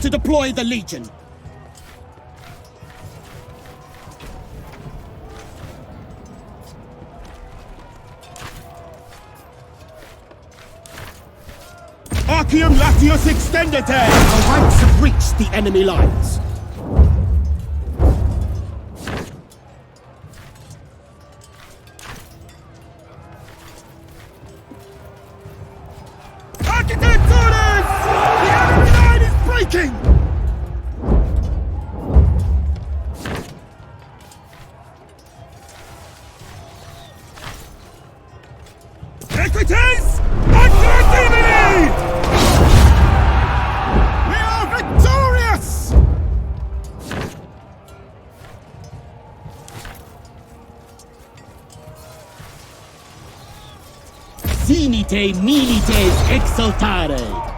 to deploy the Legion. Arceum Latius Extendite! Our ranks have reached the enemy lines. Architect orders! The enemy line is breaking! Equites! Under Dimini! We are victorious! Sinite milites exultare!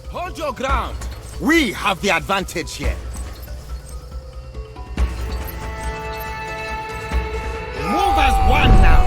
Hold your ground! We have the advantage here! Move as one now!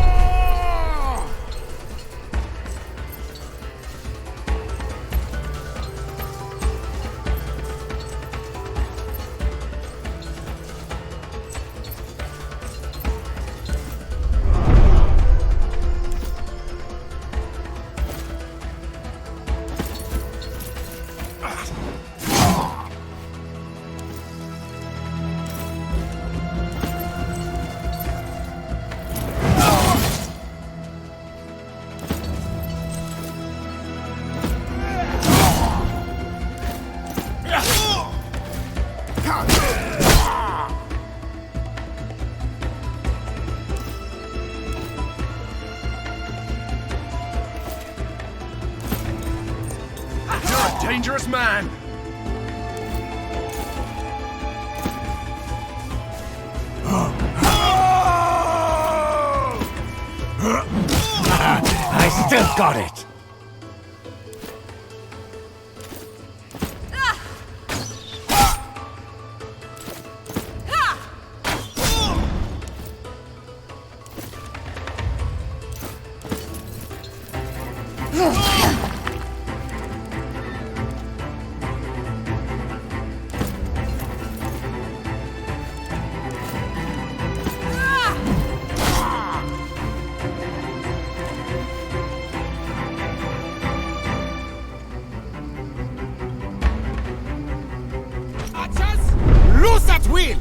Dangerous man! I still got it! Loose at will!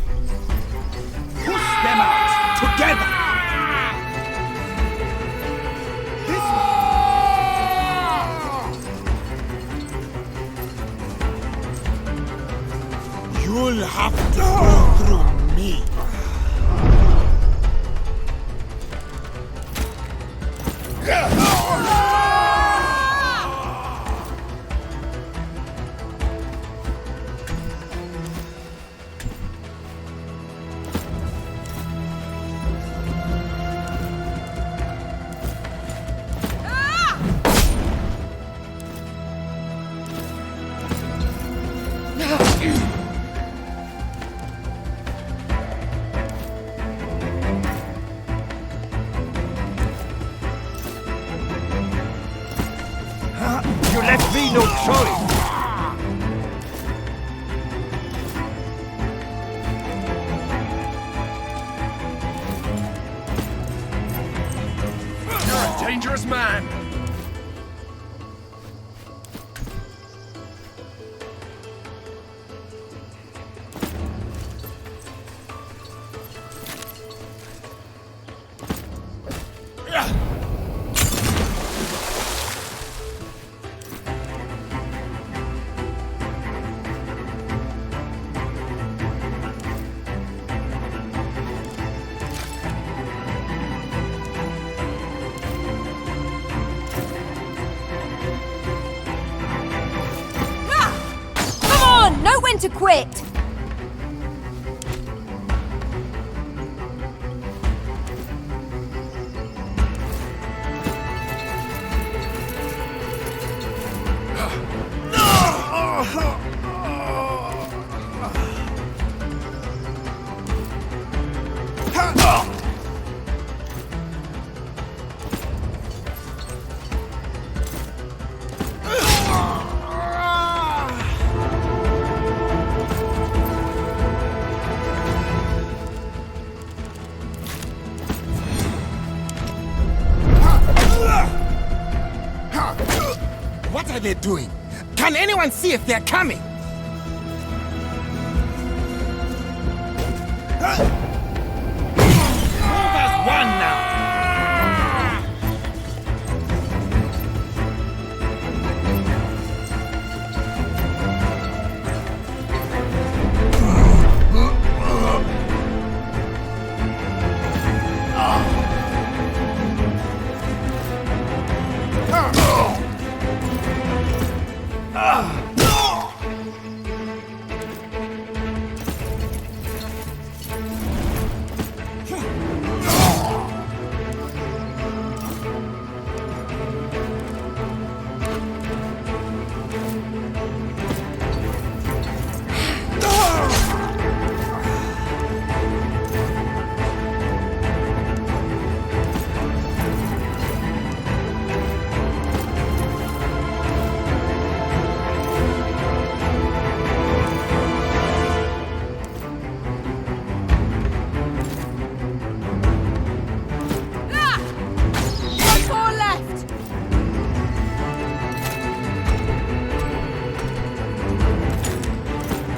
Push them out together! This way! see no choice. You're a dangerous man. Know when to quit! What are they doing? Can anyone see if they're coming? Move as one now!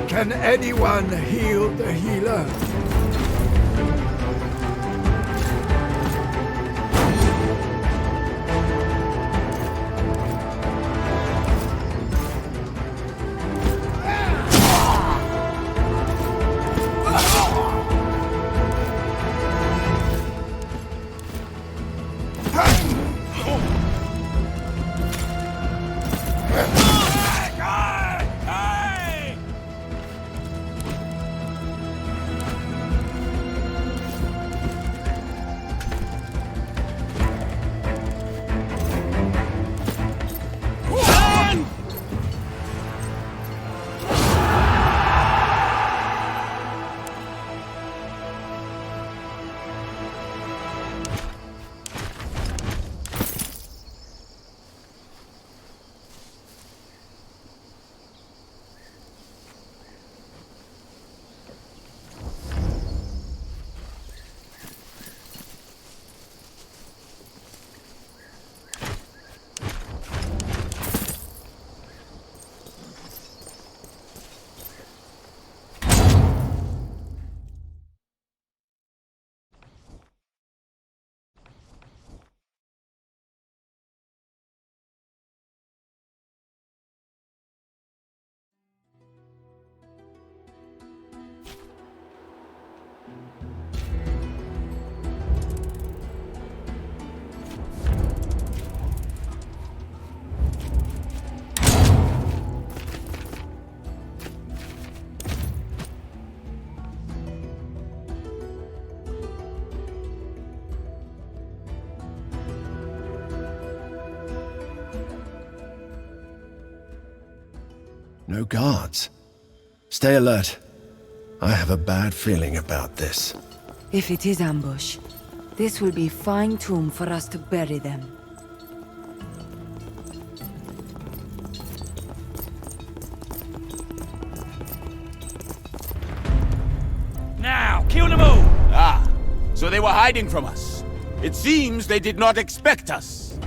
Can anyone heal the healer? No guards. Stay alert. I have a bad feeling about this. If it is ambush, this will be fine tomb for us to bury them. So they were hiding from us. It seems they did not expect us.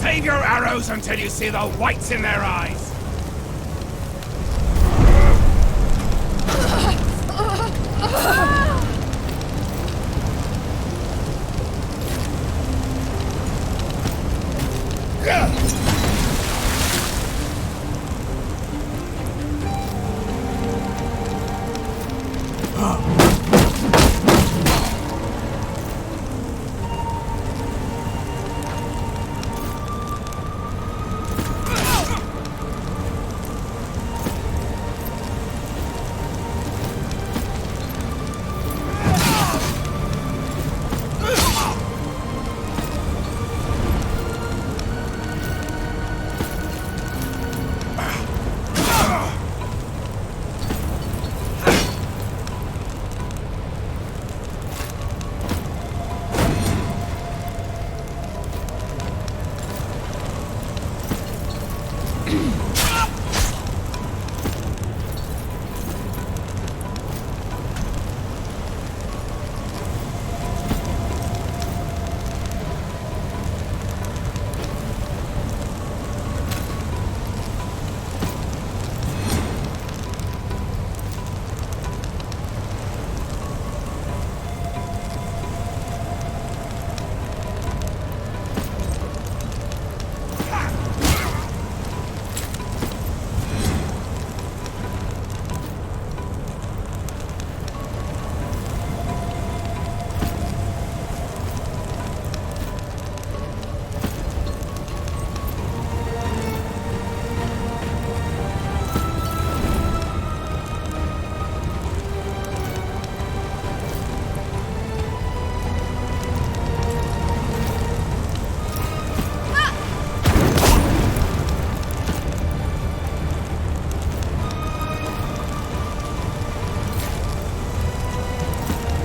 Save your arrows until you see the whites in their eyes!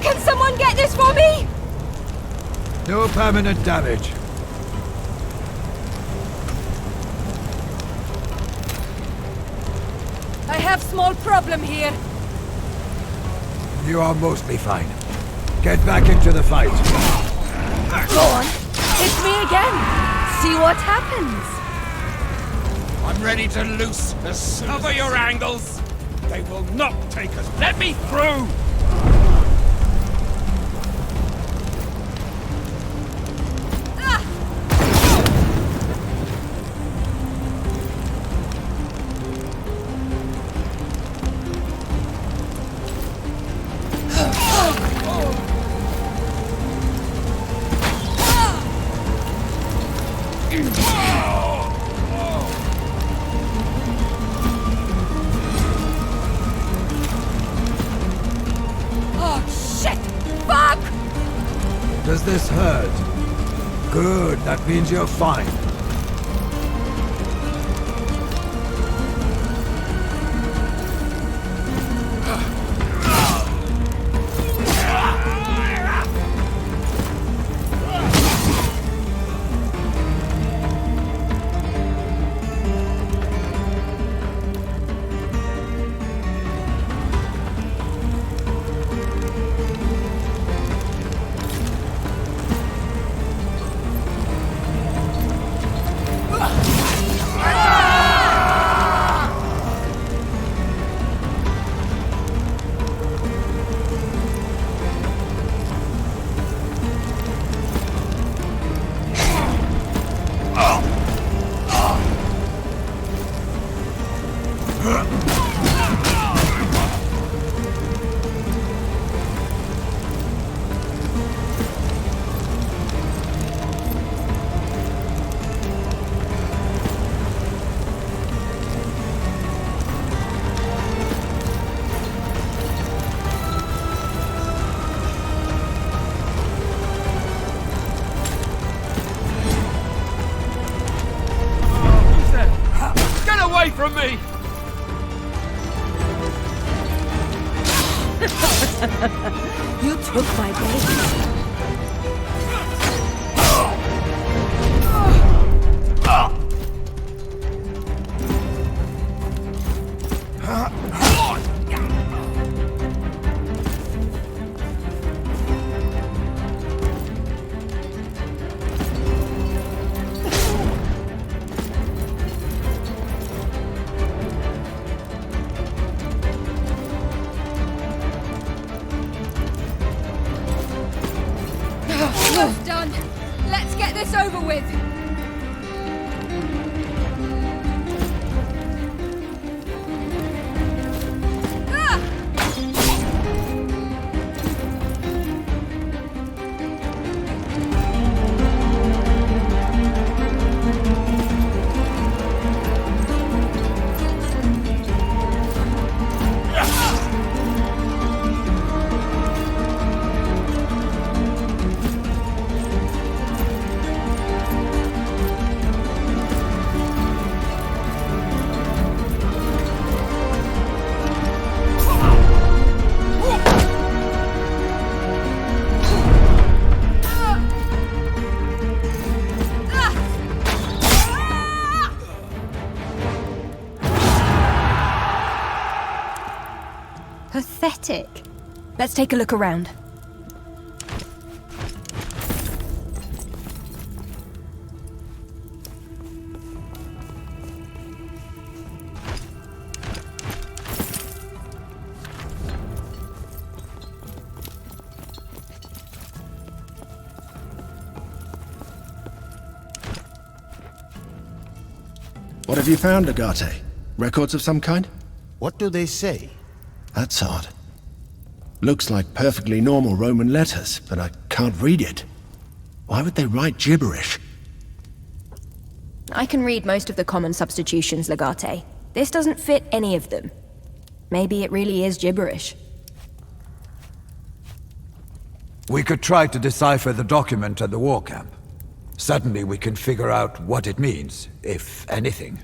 Can someone get this for me? No permanent damage. I have small problem here. You are mostly fine. Get back into the fight. Go on. It's me again. See what happens. I'm ready to loose as soon Cover your angles! They will not take us. Let me through! Oh, shit! Fuck! Does this hurt? Good, that means you're fine. You took my baby. Almost done. Let's get this over with. Pathetic. Let's take a look around. What have you found, Agate? Records of some kind? What do they say? That's odd. Looks like perfectly normal Roman letters, but I can't read it. Why would they write gibberish? I can read most of the common substitutions, Legate. This doesn't fit any of them. Maybe it really is gibberish. We could try to decipher the document at the war camp. Certainly we can figure out what it means, if anything.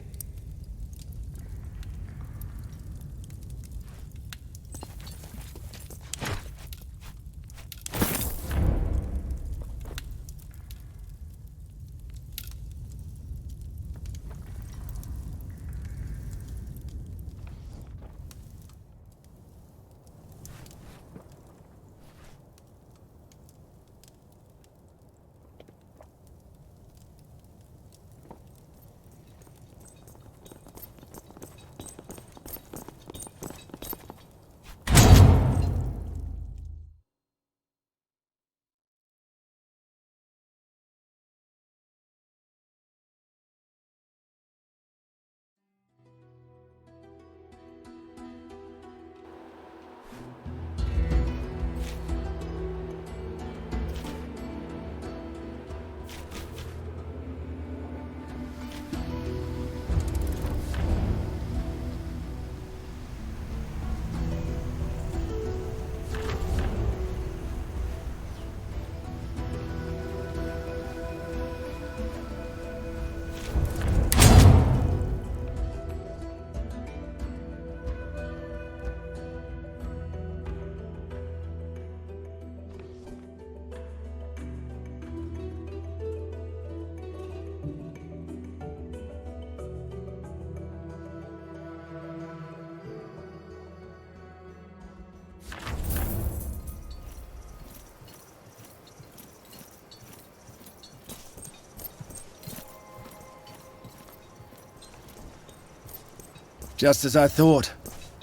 Just as I thought.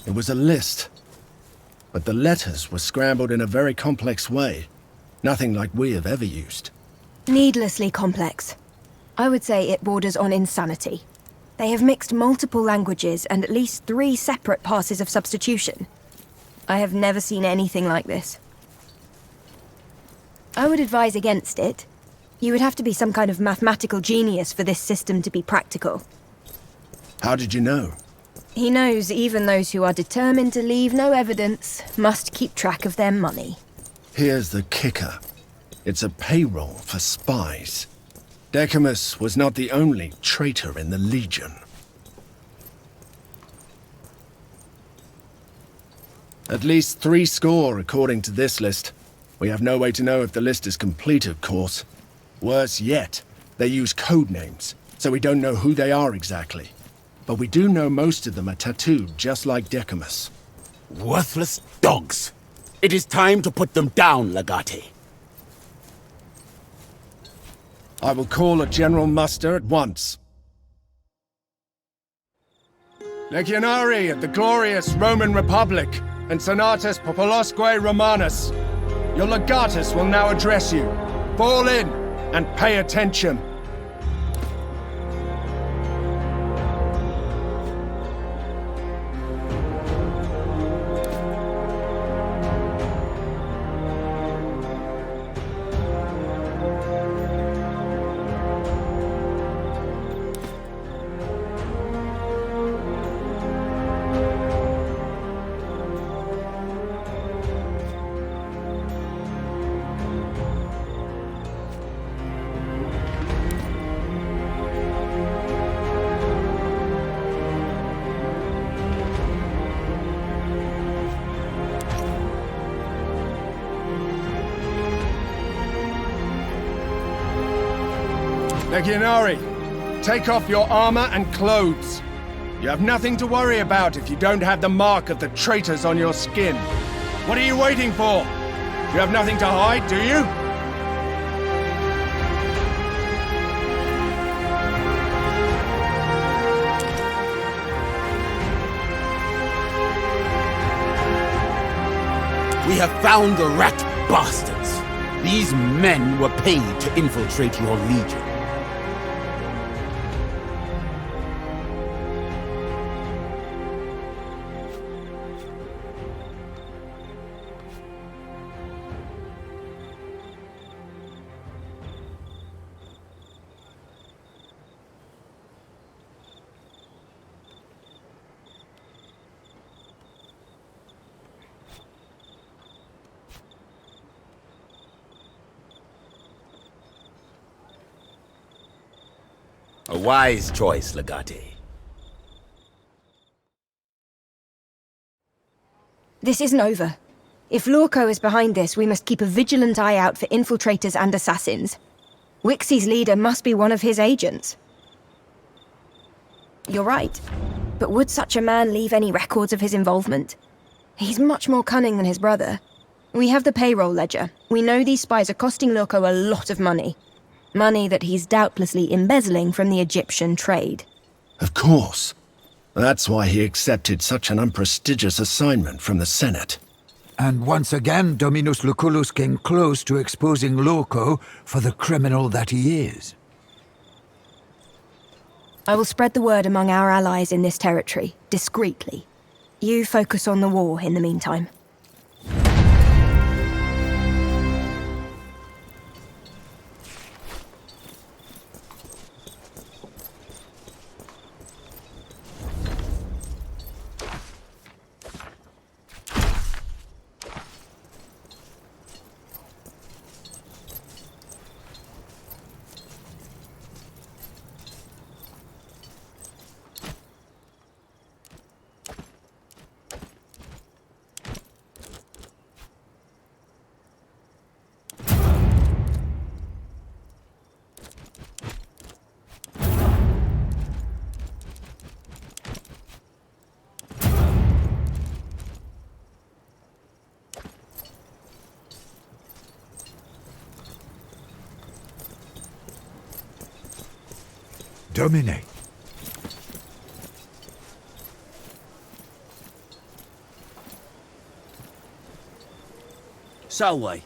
It was a list. But the letters were scrambled in a very complex way. Nothing like we have ever used. Needlessly complex. I would say it borders on insanity. They have mixed multiple languages and at least 3 separate passes of substitution. I have never seen anything like this. I would advise against it. You would have to be some kind of mathematical genius for this system to be practical. How did you know? He knows even those who are determined to leave no evidence must keep track of their money. Here's the kicker. It's a payroll for spies. Decimus was not the only traitor in the Legion. At least 70, according to this list. We have no way to know if the list is complete, of course. Worse yet, they use code names, so we don't know who they are exactly. But we do know most of them are tattooed just like Decamus. Worthless dogs. It is time to put them down, Legati. I will call a general muster at once. Legionari of the glorious Roman Republic and Senatus Populosque Romanus, your legatus will now address you. Fall in and pay attention. Legionari, take off your armor and clothes. You have nothing to worry about if you don't have the mark of the traitors on your skin. What are you waiting for? You have nothing to hide, do you? We have found the rat bastards. These men were paid to infiltrate your legion. A wise choice, Legati. This isn't over. If Lorco is behind this, we must keep a vigilant eye out for infiltrators and assassins. Wixie's leader must be one of his agents. You're right. But would such a man leave any records of his involvement? He's much more cunning than his brother. We have the payroll ledger. We know these spies are costing Lorco a lot of money. Money that he's doubtlessly embezzling from the Egyptian trade. Of course. That's why he accepted such an unprestigious assignment from the Senate. And once again, Dominus Lucullus came close to exposing Lorco for the criminal that he is. I will spread the word among our allies in this territory, discreetly. You focus on the war in the meantime. Dominate. Salway.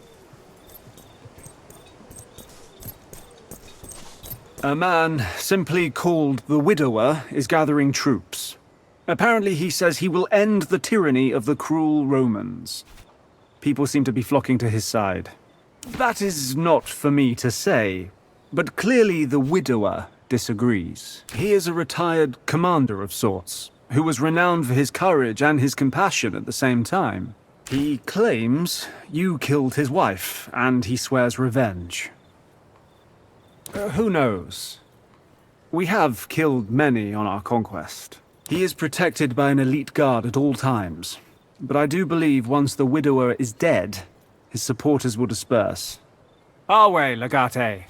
A man simply called the Widower is gathering troops. Apparently he says he will end the tyranny of the cruel Romans. People seem to be flocking to his side. That is not for me to say, but clearly the Widower disagrees. He is a retired commander of sorts, who was renowned for his courage and his compassion at the same time. He claims you killed his wife, and he swears revenge. Who knows? We have killed many on our conquest. He is protected by an elite guard at all times. but I do believe once the widower is dead, his supporters will disperse. Our way, Legate.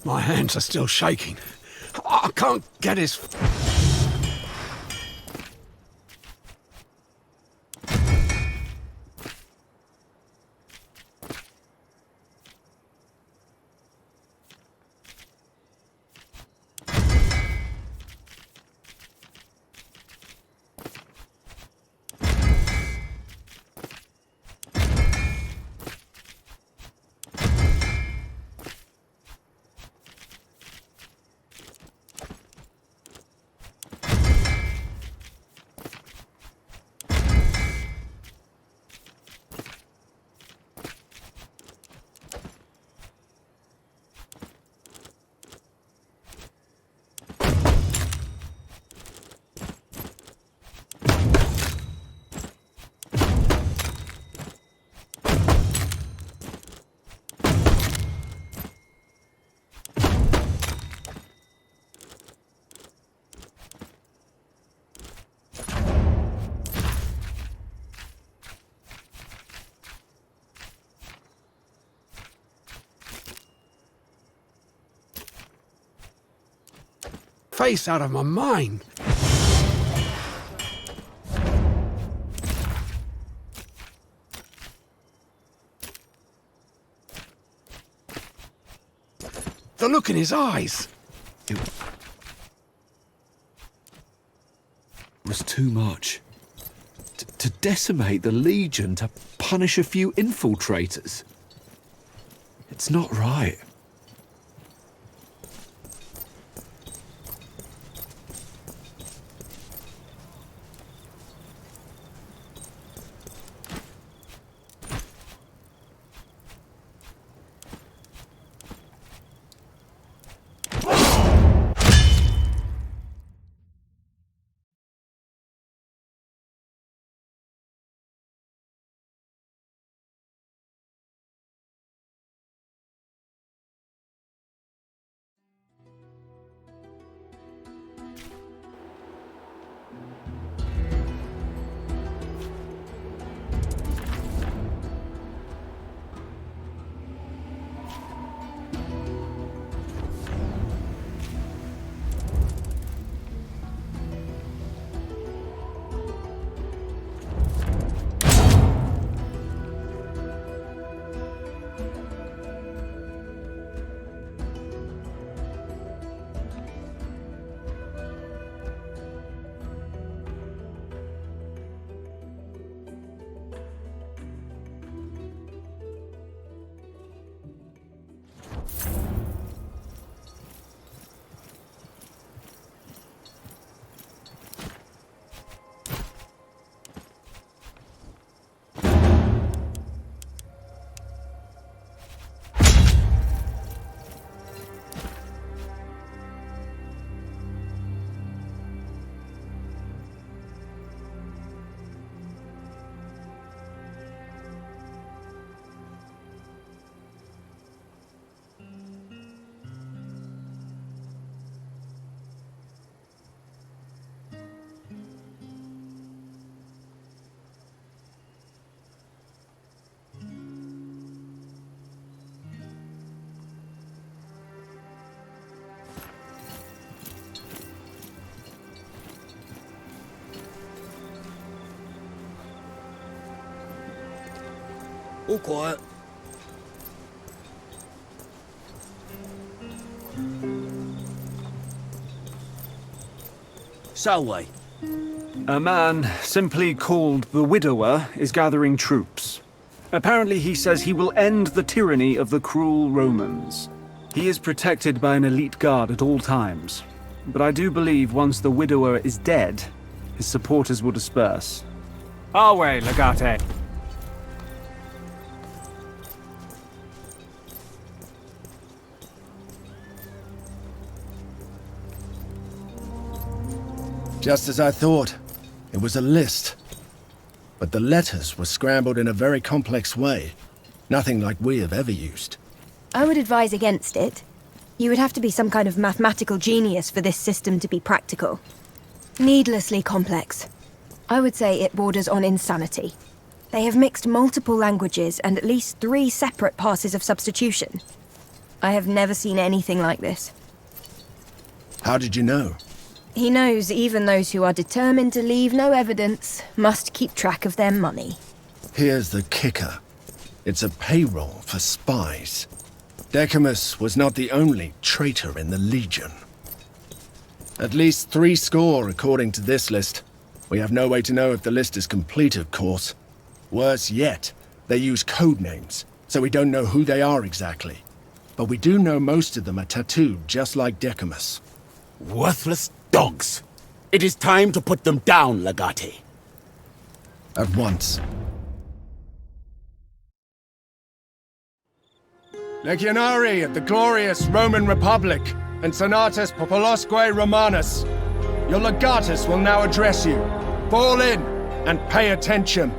My hands are still shaking. I can't get his... face out of my mind. The look in his eyes. It was too much. To decimate the Legion, to punish a few infiltrators. It's not right. All quiet. Salway. A man simply called the Widower is gathering troops. Apparently he says he will end the tyranny of the cruel Romans. He is protected by an elite guard at all times. But I do believe once the widower is dead, his supporters will disperse. Our way, Legate. Just as I thought. It was a list. But the letters were scrambled in a very complex way. Nothing like we have ever used. I would advise against it. You would have to be some kind of mathematical genius for this system to be practical. Needlessly complex. I would say it borders on insanity. They have mixed multiple languages and at least 3 separate passes of substitution. I have never seen anything like this. How did you know? He knows even those who are determined to leave no evidence must keep track of their money. Here's the kicker. It's a payroll for spies. Decimus was not the only traitor in the Legion. At least 3 score according to this list. We have no way to know if the list is complete, of course. Worse yet, they use code names, so we don't know who they are exactly. But we do know most of them are tattooed just like Decimus. Worthless dogs. It is time to put them down, Legate. At once. Legionari of the glorious Roman Republic and Senatus Populosque Romanus. Your legatus will now address you. Fall in and pay attention.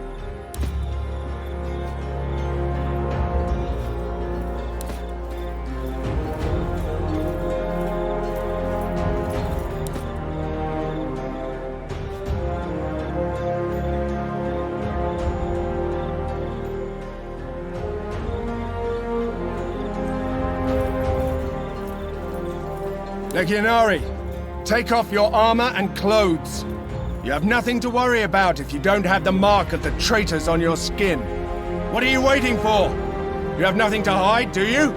Legionari, take off your armor and clothes. You have nothing to worry about if you don't have the mark of the traitors on your skin. What are you waiting for? You have nothing to hide, do you?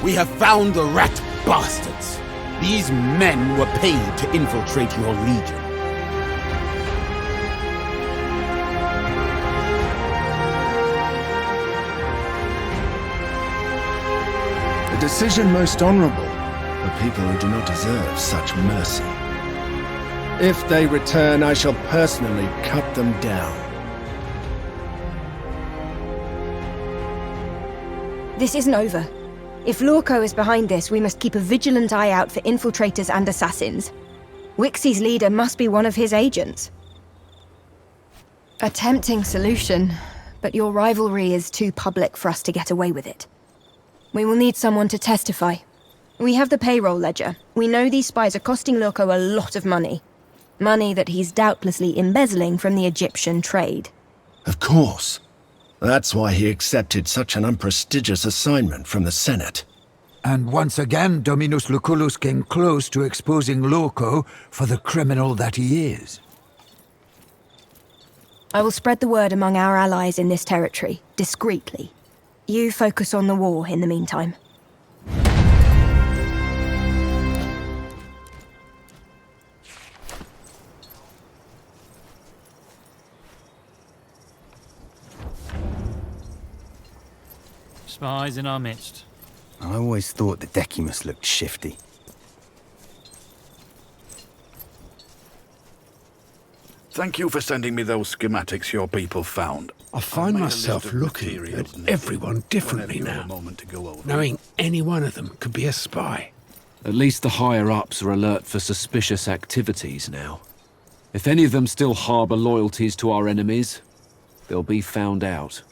We have found the rat bastards. These men were paid to infiltrate your legion. A decision most honorable for people who do not deserve such mercy. If they return, I shall personally cut them down. This isn't over. If Lorco is behind this, we must keep a vigilant eye out for infiltrators and assassins. Wixie's leader must be one of his agents. A tempting solution, but your rivalry is too public for us to get away with it. We will need someone to testify. We have the payroll ledger. We know these spies are costing Lorco a lot of money. Money that he's doubtlessly embezzling from the Egyptian trade. Of course. That's why he accepted such an unprestigious assignment from the Senate. And once again, Dominus Lucullus came close to exposing Lorco for the criminal that he is. I will spread the word among our allies in this territory, discreetly. You focus on the war in the meantime. Spies in our midst. I always thought that Decimus looked shifty. Thank you for sending me those schematics your people found. I find myself looking at everyone differently now. Knowing any one of them could be a spy. At least the higher-ups are alert for suspicious activities now. If any of them still harbour loyalties to our enemies, they'll be found out.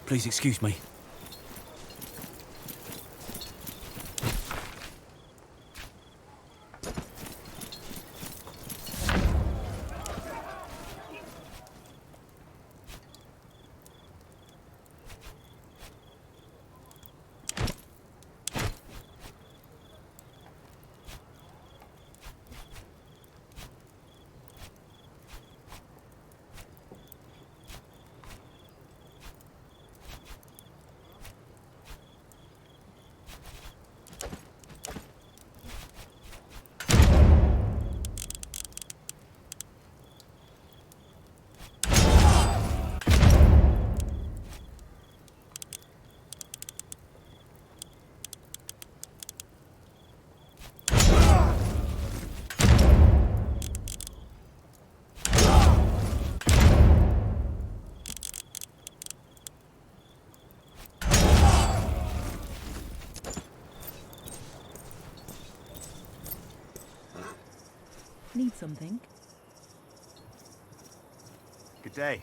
Please excuse me. Need something? Good day.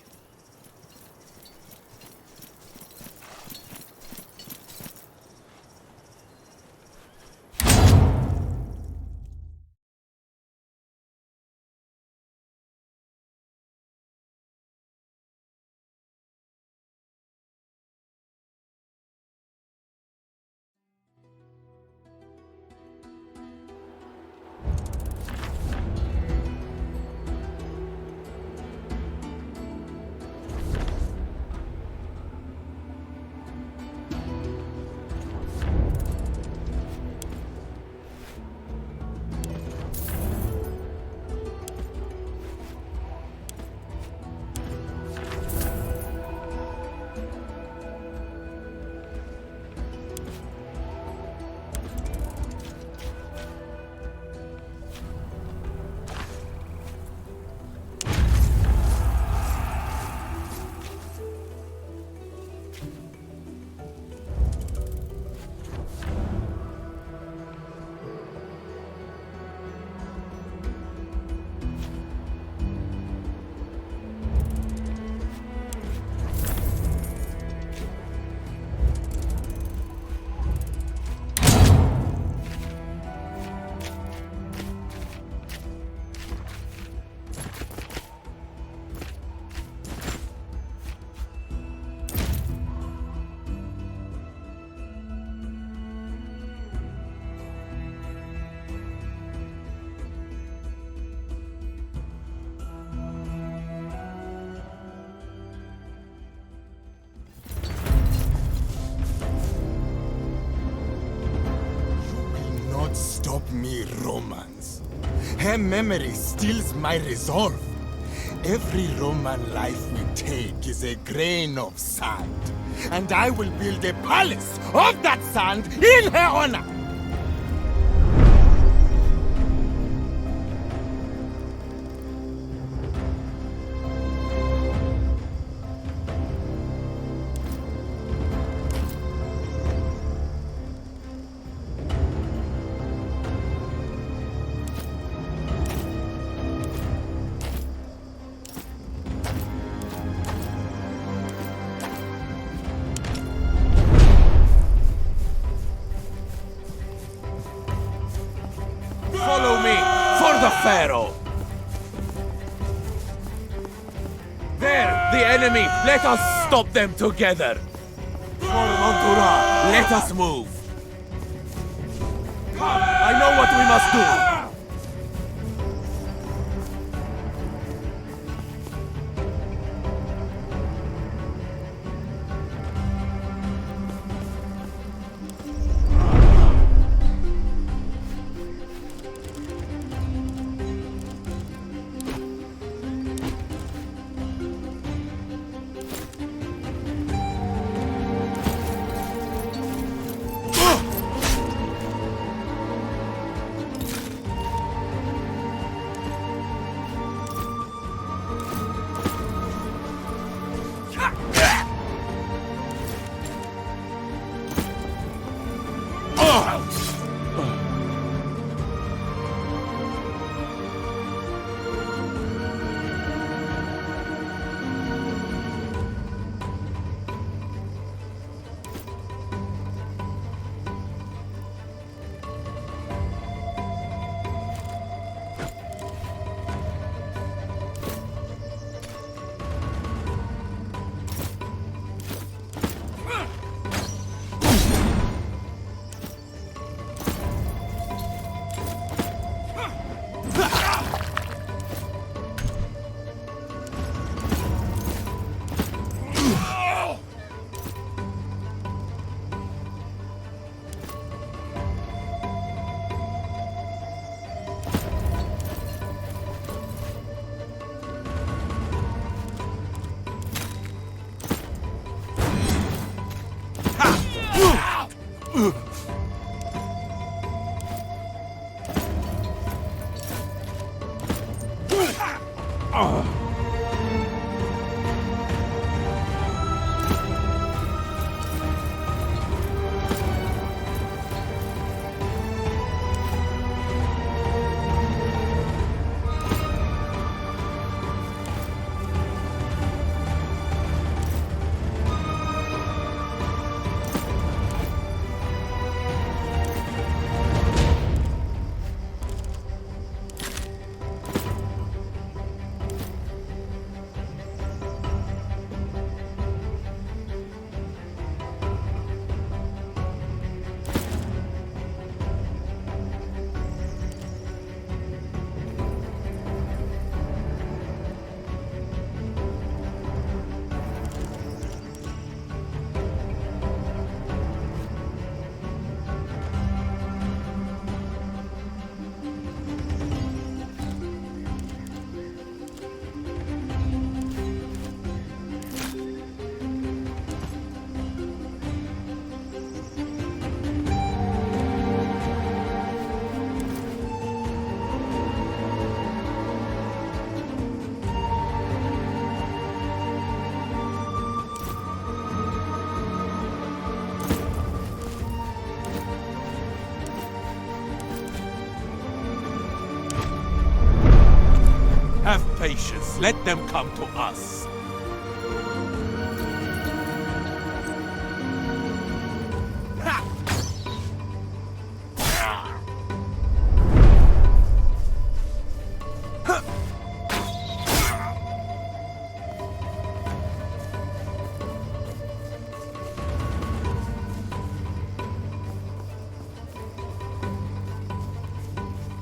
Stop me, Romans. Her memory steals my resolve. Every Roman life we take is a grain of sand, and I will build a palace of that sand in her honor. Follow me for the Pharaoh! There, the enemy! Let us stop them together! For Montura, let us move! Come, I know what we must do! Have patience. Let them come to us.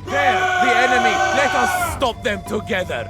There! The enemy! Let us stop them together!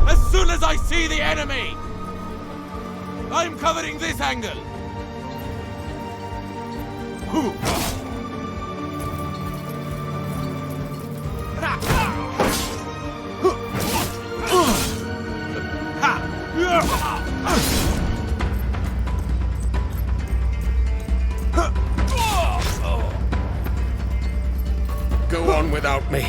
As soon as I see the enemy! I'm covering this angle! Go on without me.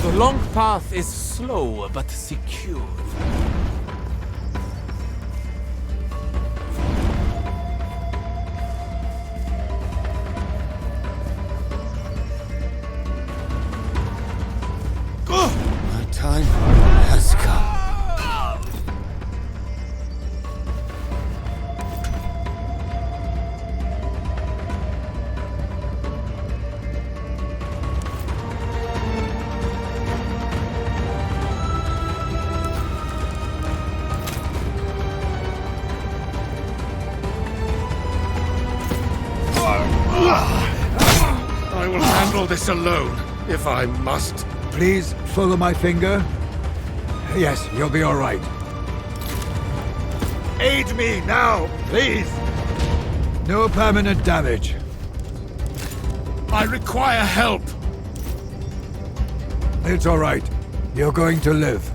The long path is slow but secure. My time has come. handle this alone, if I must. Please follow my finger. Yes, you'll be all right. Aid me now, please. No permanent damage. I require help. It's all right. You're going to live.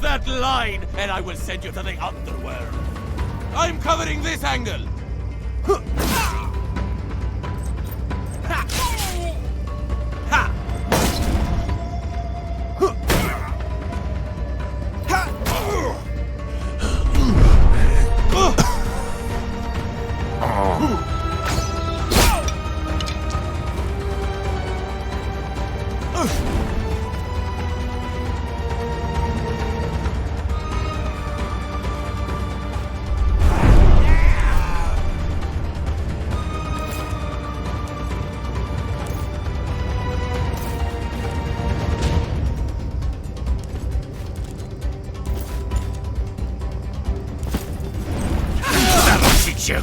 That line, and I will send you to the underworld. I'm covering this angle. You.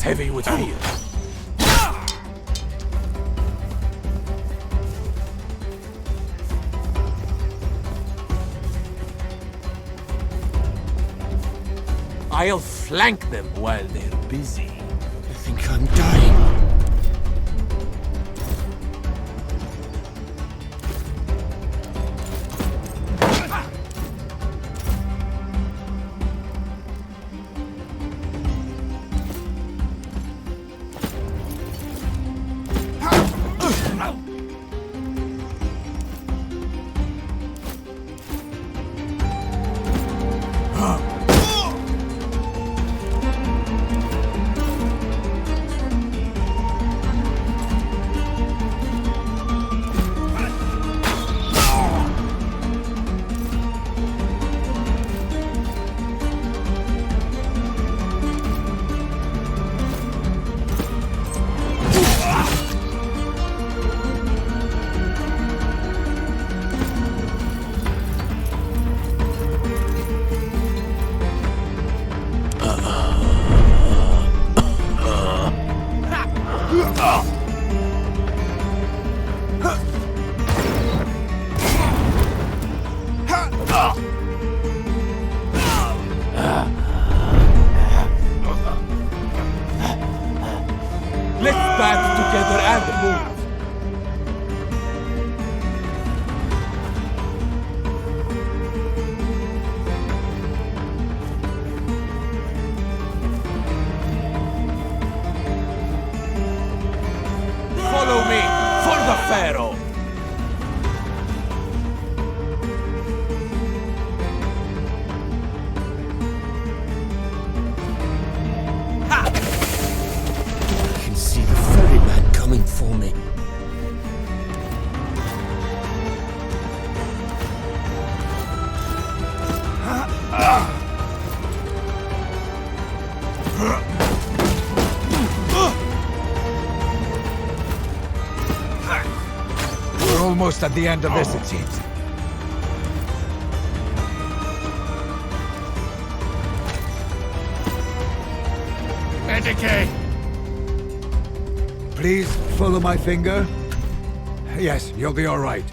heavy with fear. I'll flank them while they're busy. I think I'm dying. Let's band together and move. Follow me for the Pharaoh. I can see the ferryman coming for me. We're almost at the end of this, it seems. Medicate! Please follow my finger. Yes, you'll be all right.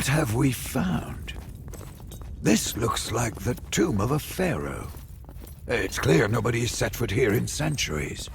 What have we found? This looks like the tomb of a pharaoh. It's clear nobody's set foot here in centuries.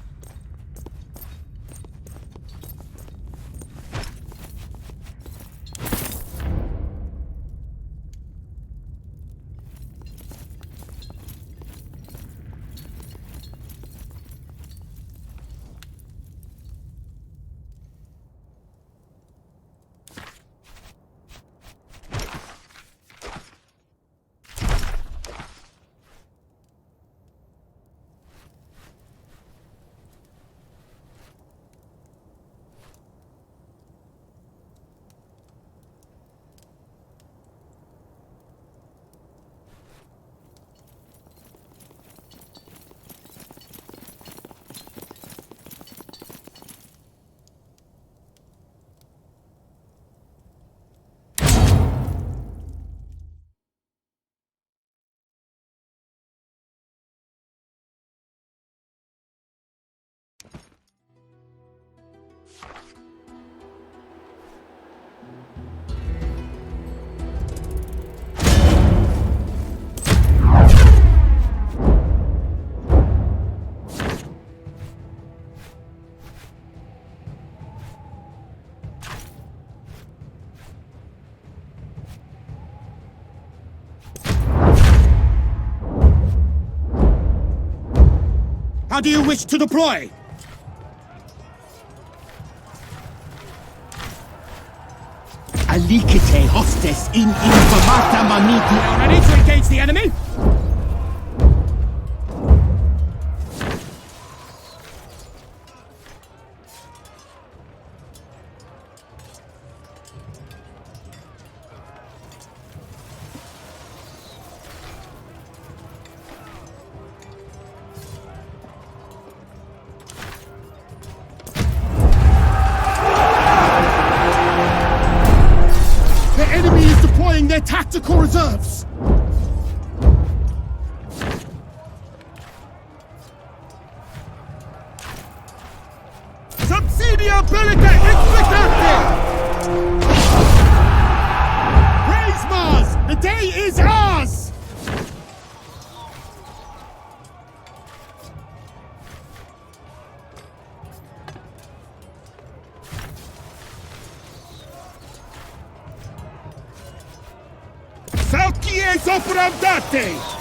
How do you wish to deploy? Alicite hostes in informata maniti. We are ready to engage the enemy? Their tactical reserves! Subsidia bellica explicate! Praise Mars! The day is ours! Salchies operandate!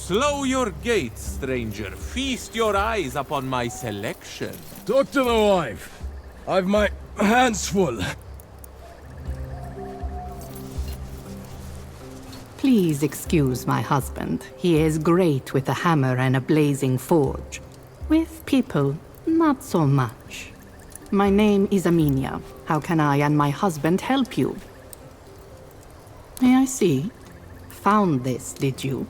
Slow your gait, stranger. Feast your eyes upon my selection. Talk to the wife. I've my hands full. Please excuse my husband. He is great with a hammer and a blazing forge. With people, not so much. My name is Aminia. How can I and my husband help you? May I see? Found this, did you?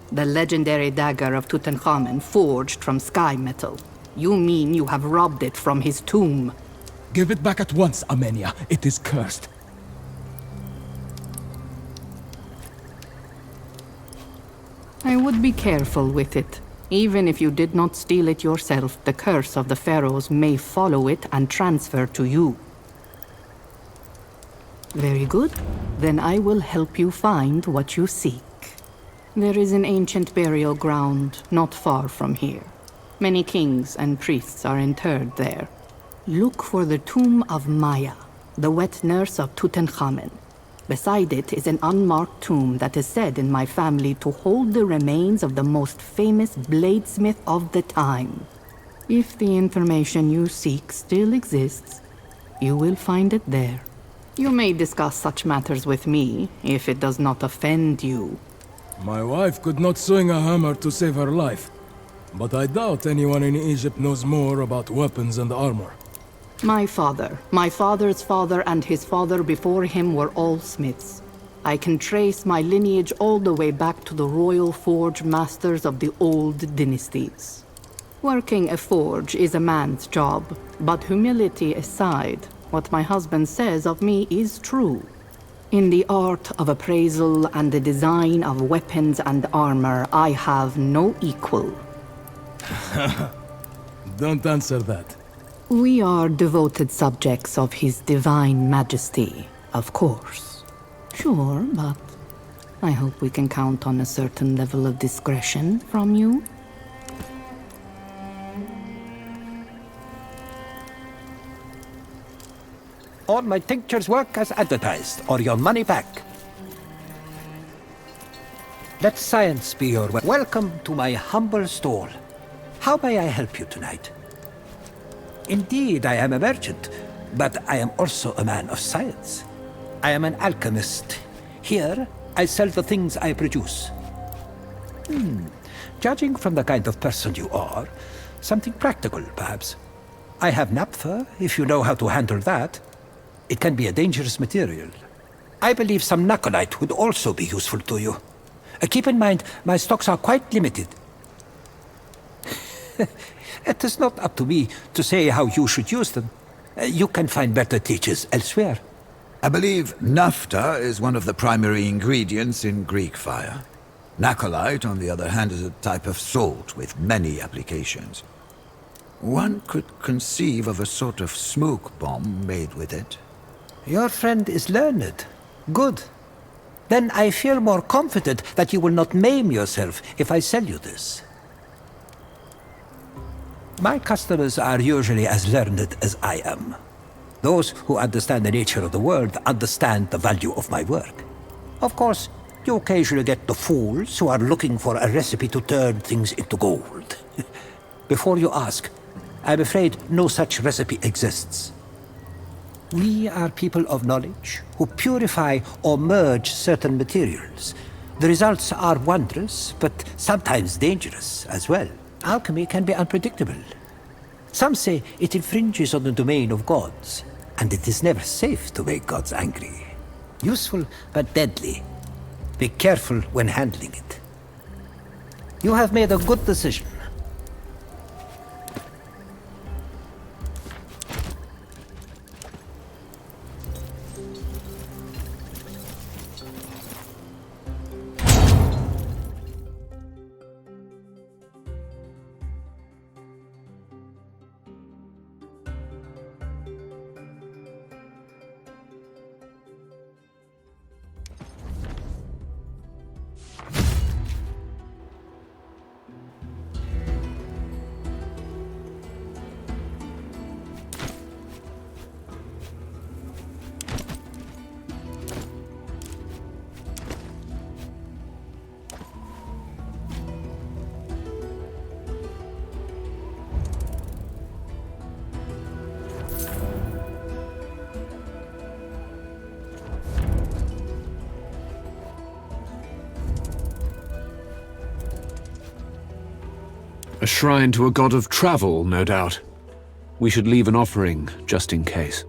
The legendary dagger of Tutankhamun forged from sky metal. You mean you have robbed it from his tomb? Give it back at once, Amenia. It is cursed. I would be careful with it. Even if you did not steal it yourself, the curse of the pharaohs may follow it and transfer to you. Very good. Then I will help you find what you seek. There is an ancient burial ground not far from here. Many kings and priests are interred there. Look for the tomb of Maya, the wet nurse of Tutankhamun. Beside it is an unmarked tomb that is said in my family to hold the remains of the most famous bladesmith of the time. If the information you seek still exists, you will find it there. You may discuss such matters with me, if it does not offend you. My wife could not swing a hammer to save her life, but I doubt anyone in Egypt knows more about weapons and armor. My father's father, and his father before him were all smiths. I can trace my lineage all the way back to the royal forge masters of the old dynasties. Working a forge is a man's job, but humility aside, what my husband says of me is true. In the art of appraisal and the design of weapons and armor, I have no equal. Don't answer that. We are devoted subjects of His Divine Majesty, of course. Sure, but I hope we can count on a certain level of discretion from you. All my tinctures work as advertised, or your money back. Let science be your welcome to my humble stall. How may I help you tonight? Indeed, I am a merchant, but I am also a man of science. I am an alchemist. Here, I sell the things I produce. Judging from the kind of person you are, something practical, perhaps. I have naphtha, if you know how to handle that. It can be a dangerous material. I believe some nacolite would also be useful to you. Keep in mind, my stocks are quite limited. It is not up to me to say how you should use them. You can find better teachers elsewhere. I believe naphtha is one of the primary ingredients in Greek fire. Nacolite, on the other hand, is a type of salt with many applications. One could conceive of a sort of smoke bomb made with it. Your friend is learned. Good. Then I feel more confident that you will not maim yourself if I sell you this. My customers are usually as learned as I am. Those who understand the nature of the world understand the value of my work. Of course, you occasionally get the fools who are looking for a recipe to turn things into gold. Before you ask, I'm afraid no such recipe exists. We are people of knowledge who purify or merge certain materials. The results are wondrous, but sometimes dangerous as well. Alchemy can be unpredictable. Some say it infringes on the domain of gods, and it is never safe to make gods angry. Useful, but deadly. Be careful when handling it. You have made a good decision. A shrine to a god of travel, no doubt. We should leave an offering, just in case.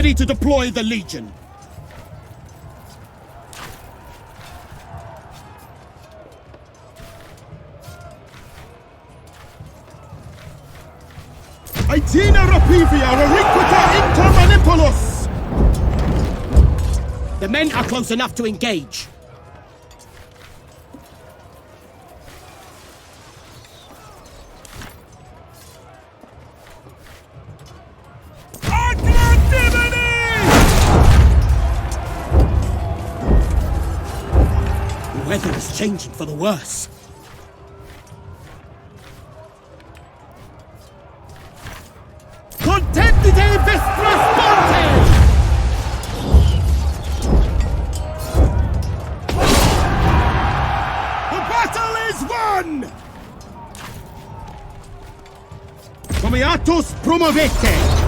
Ready to deploy the Legion. Aetina rapivia reliquita inter manipulus! The men are close enough to engage. The weather is changing for the worse. Contendite vestras ponte! The battle is won! Comiatus promovete!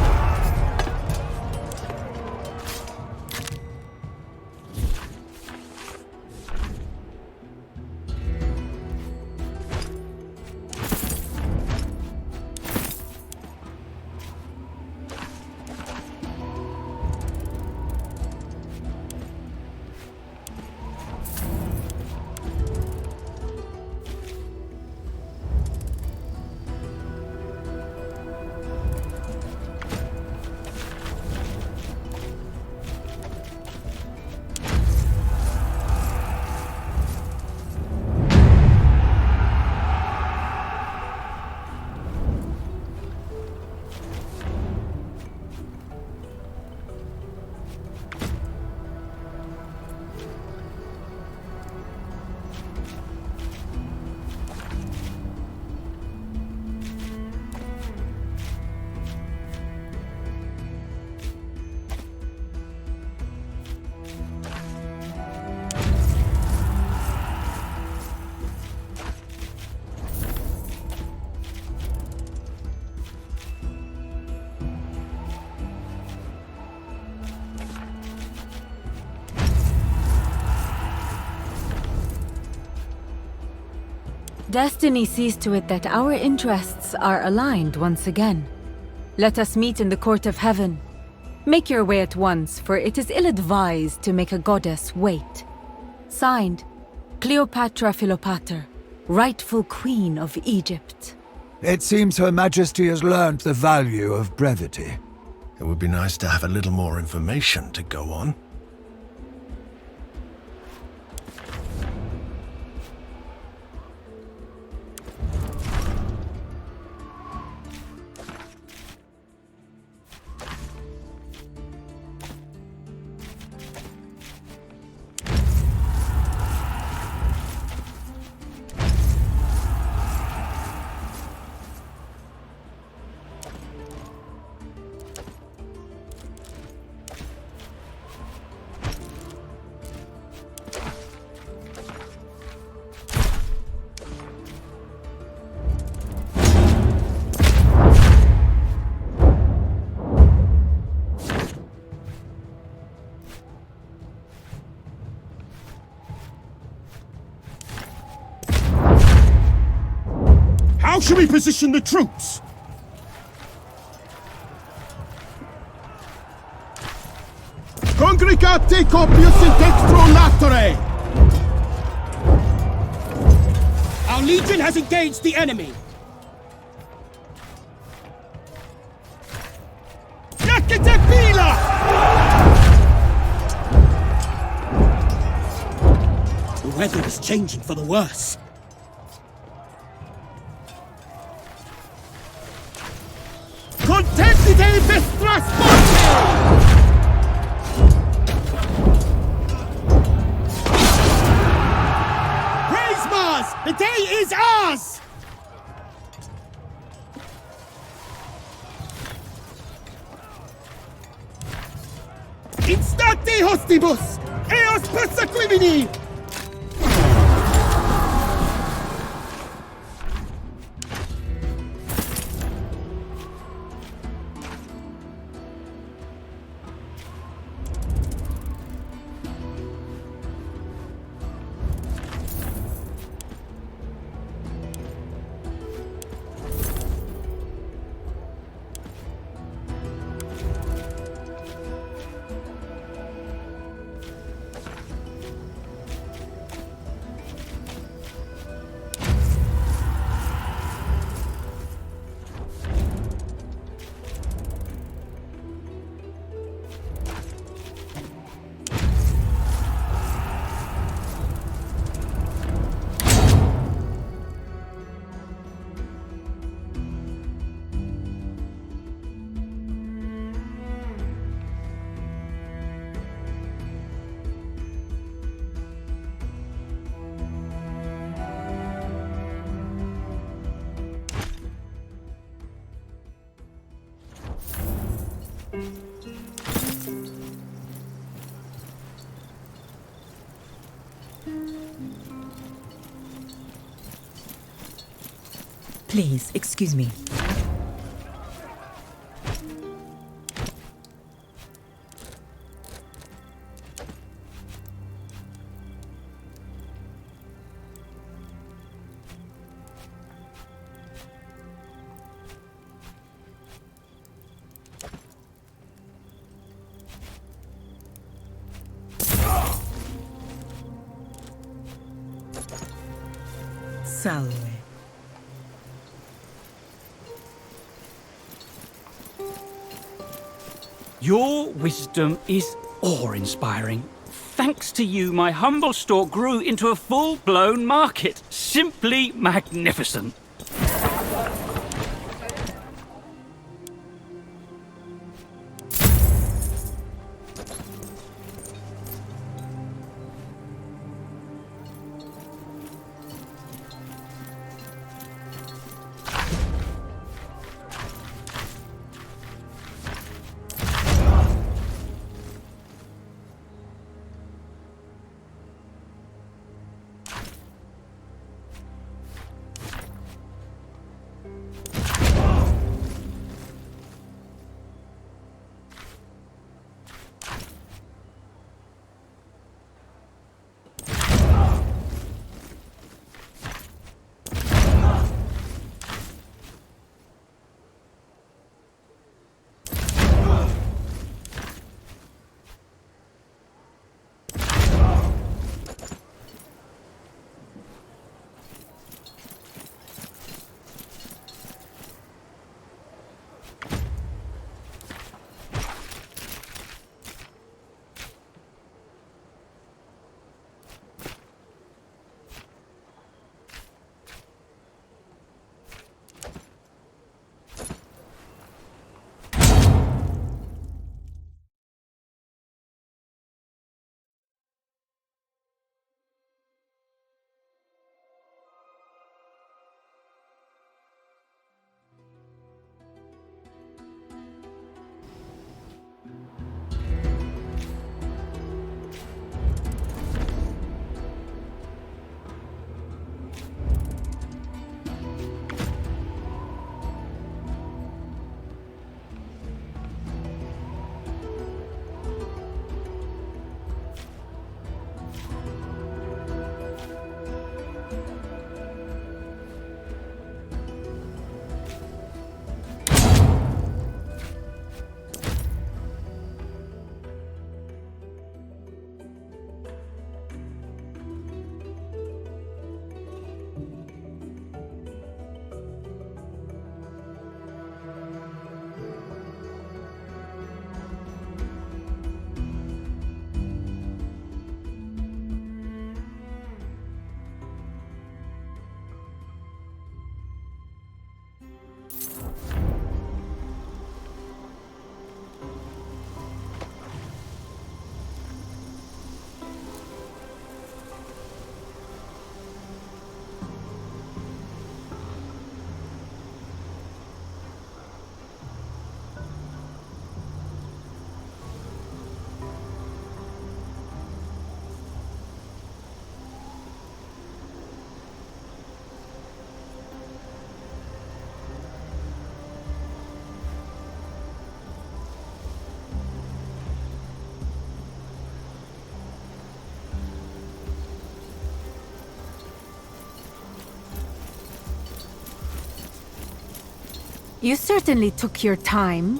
Destiny sees to it that our interests are aligned once again. Let us meet in the court of heaven. Make your way at once, for it is ill-advised to make a goddess wait. Signed, Cleopatra Philopater, rightful queen of Egypt. It seems Her Majesty has learned the value of brevity. It would be nice to have a little more information to go on. How should we position the troops? Congregate copius in dextro latere! Our legion has engaged the enemy! Jacete pila! The weather is changing for the worse. Contendite vestras ponte! Praise Mars! The day is ours! Instate hostibus! Eos persequimini! Please, excuse me. Salve. Your wisdom is awe-inspiring. Thanks to you, my humble store grew into a full-blown market. Simply magnificent. You certainly took your time.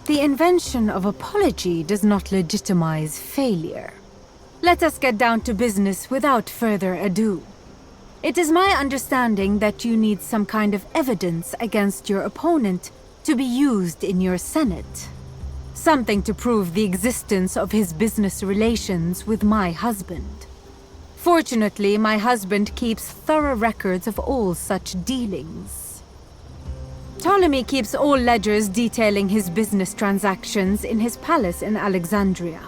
The invention of apology does not legitimize failure. Let us get down to business without further ado. It is my understanding that you need some kind of evidence against your opponent to be used in your Senate. Something to prove the existence of his business relations with my husband. Fortunately, my husband keeps thorough records of all such dealings. Ptolemy keeps all ledgers detailing his business transactions in his palace in Alexandria.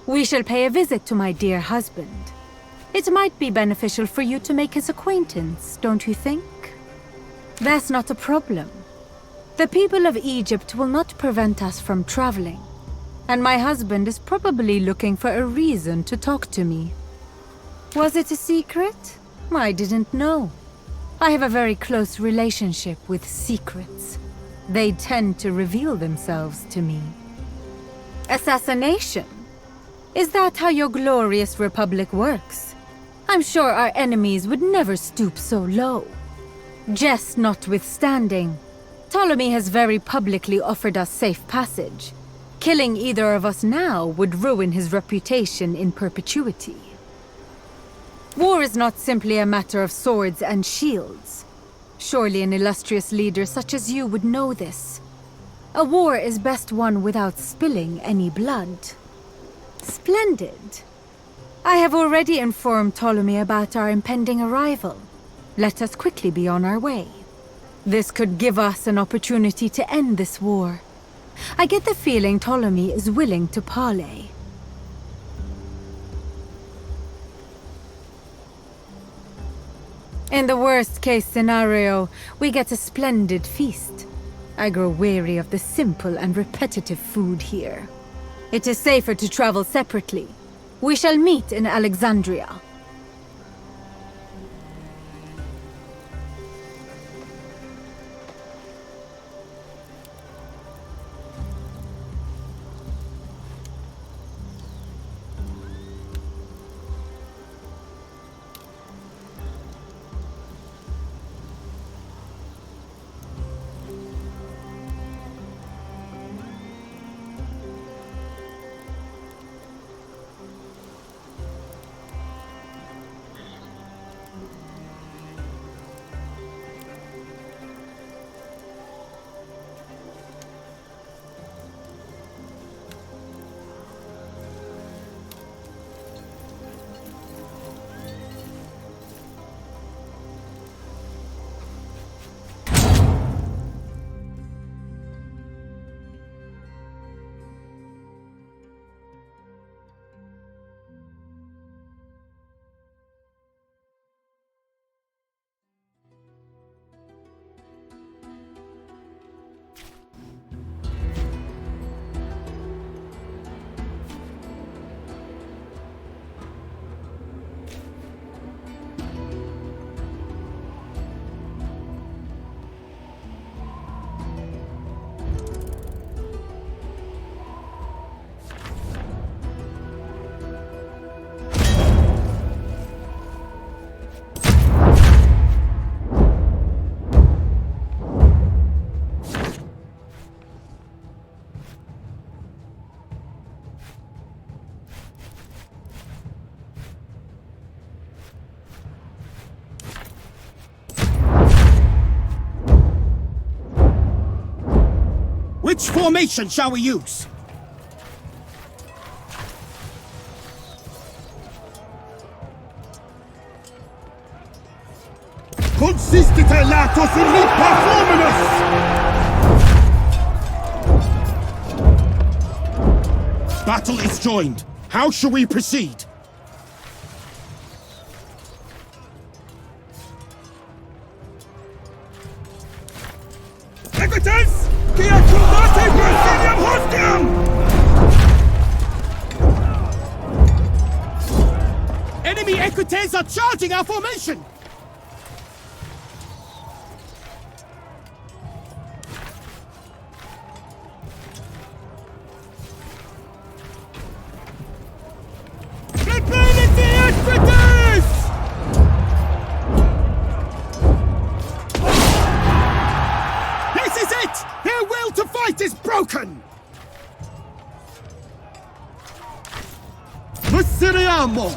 We shall pay a visit to my dear husband. It might be beneficial for you to make his acquaintance, don't you think? That's not a problem. The people of Egypt will not prevent us from traveling, and my husband is probably looking for a reason to talk to me. Was it a secret? I didn't know. I have a very close relationship with secrets. They tend to reveal themselves to me. Assassination? Is that how your glorious republic works? I'm sure our enemies would never stoop so low. Jest notwithstanding, Ptolemy has very publicly offered us safe passage. Killing either of us now would ruin his reputation in perpetuity. War is not simply a matter of swords and shields. Surely an illustrious leader such as you would know this. A war is best won without spilling any blood. Splendid. I have already informed Ptolemy about our impending arrival. Let us quickly be on our way. This could give us an opportunity to end this war. I get the feeling Ptolemy is willing to parley. In the worst-case scenario, we get a splendid feast. I grow weary of the simple and repetitive food here. It is safer to travel separately. We shall meet in Alexandria. Which formation shall we use? Consistite latos in performinus! Battle is joined. How shall we proceed? Equites! Qui accordate Versinium hostium! Enemy Equites are charging our formation! Is broken! Masiriamo!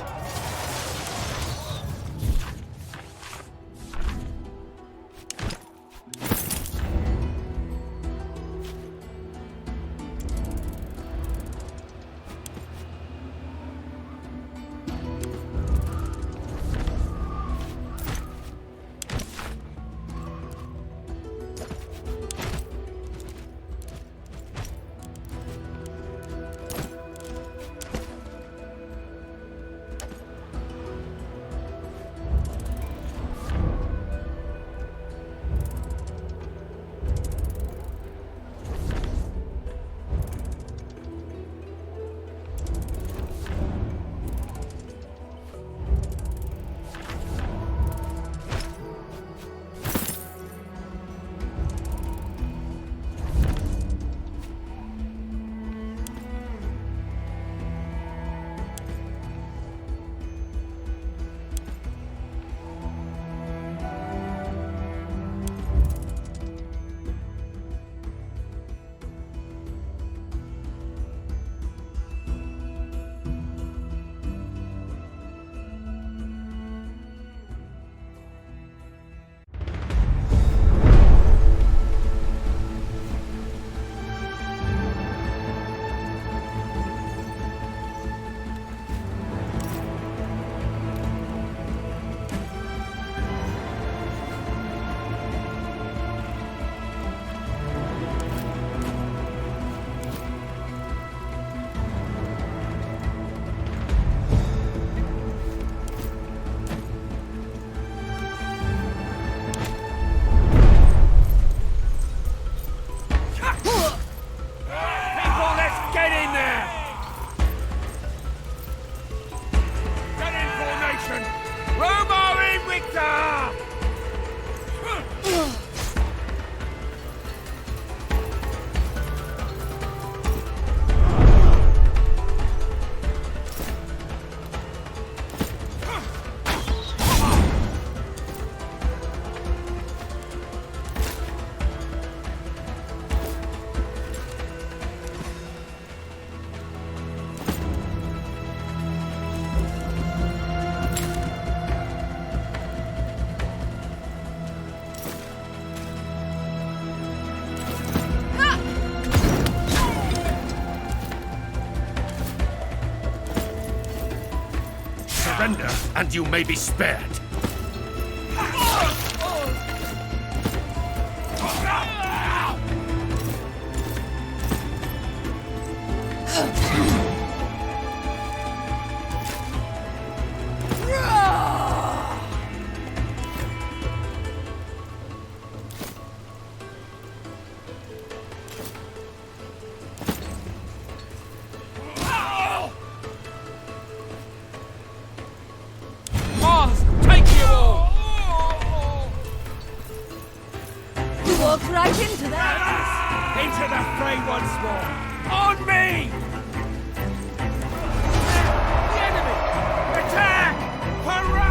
defender, and you may be spared. Mars, take you all! You walked right into that. Into the fray once more! On me! The enemy! Attack! Hurrah!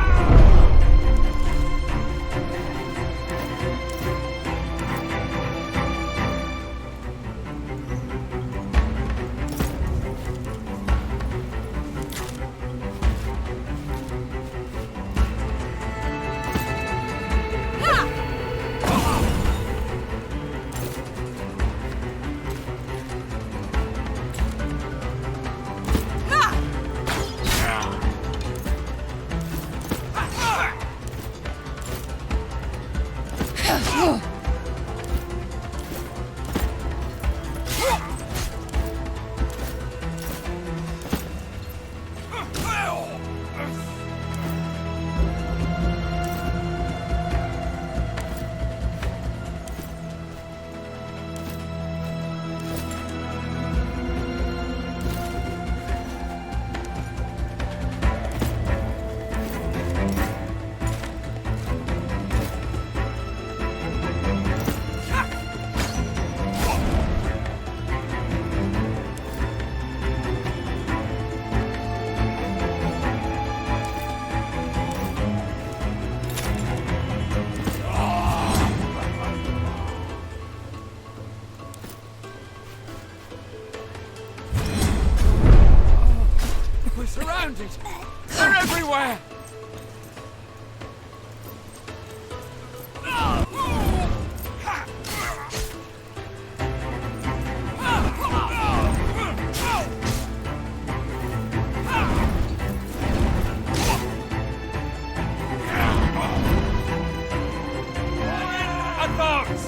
We're surrounded! They're everywhere! Advance!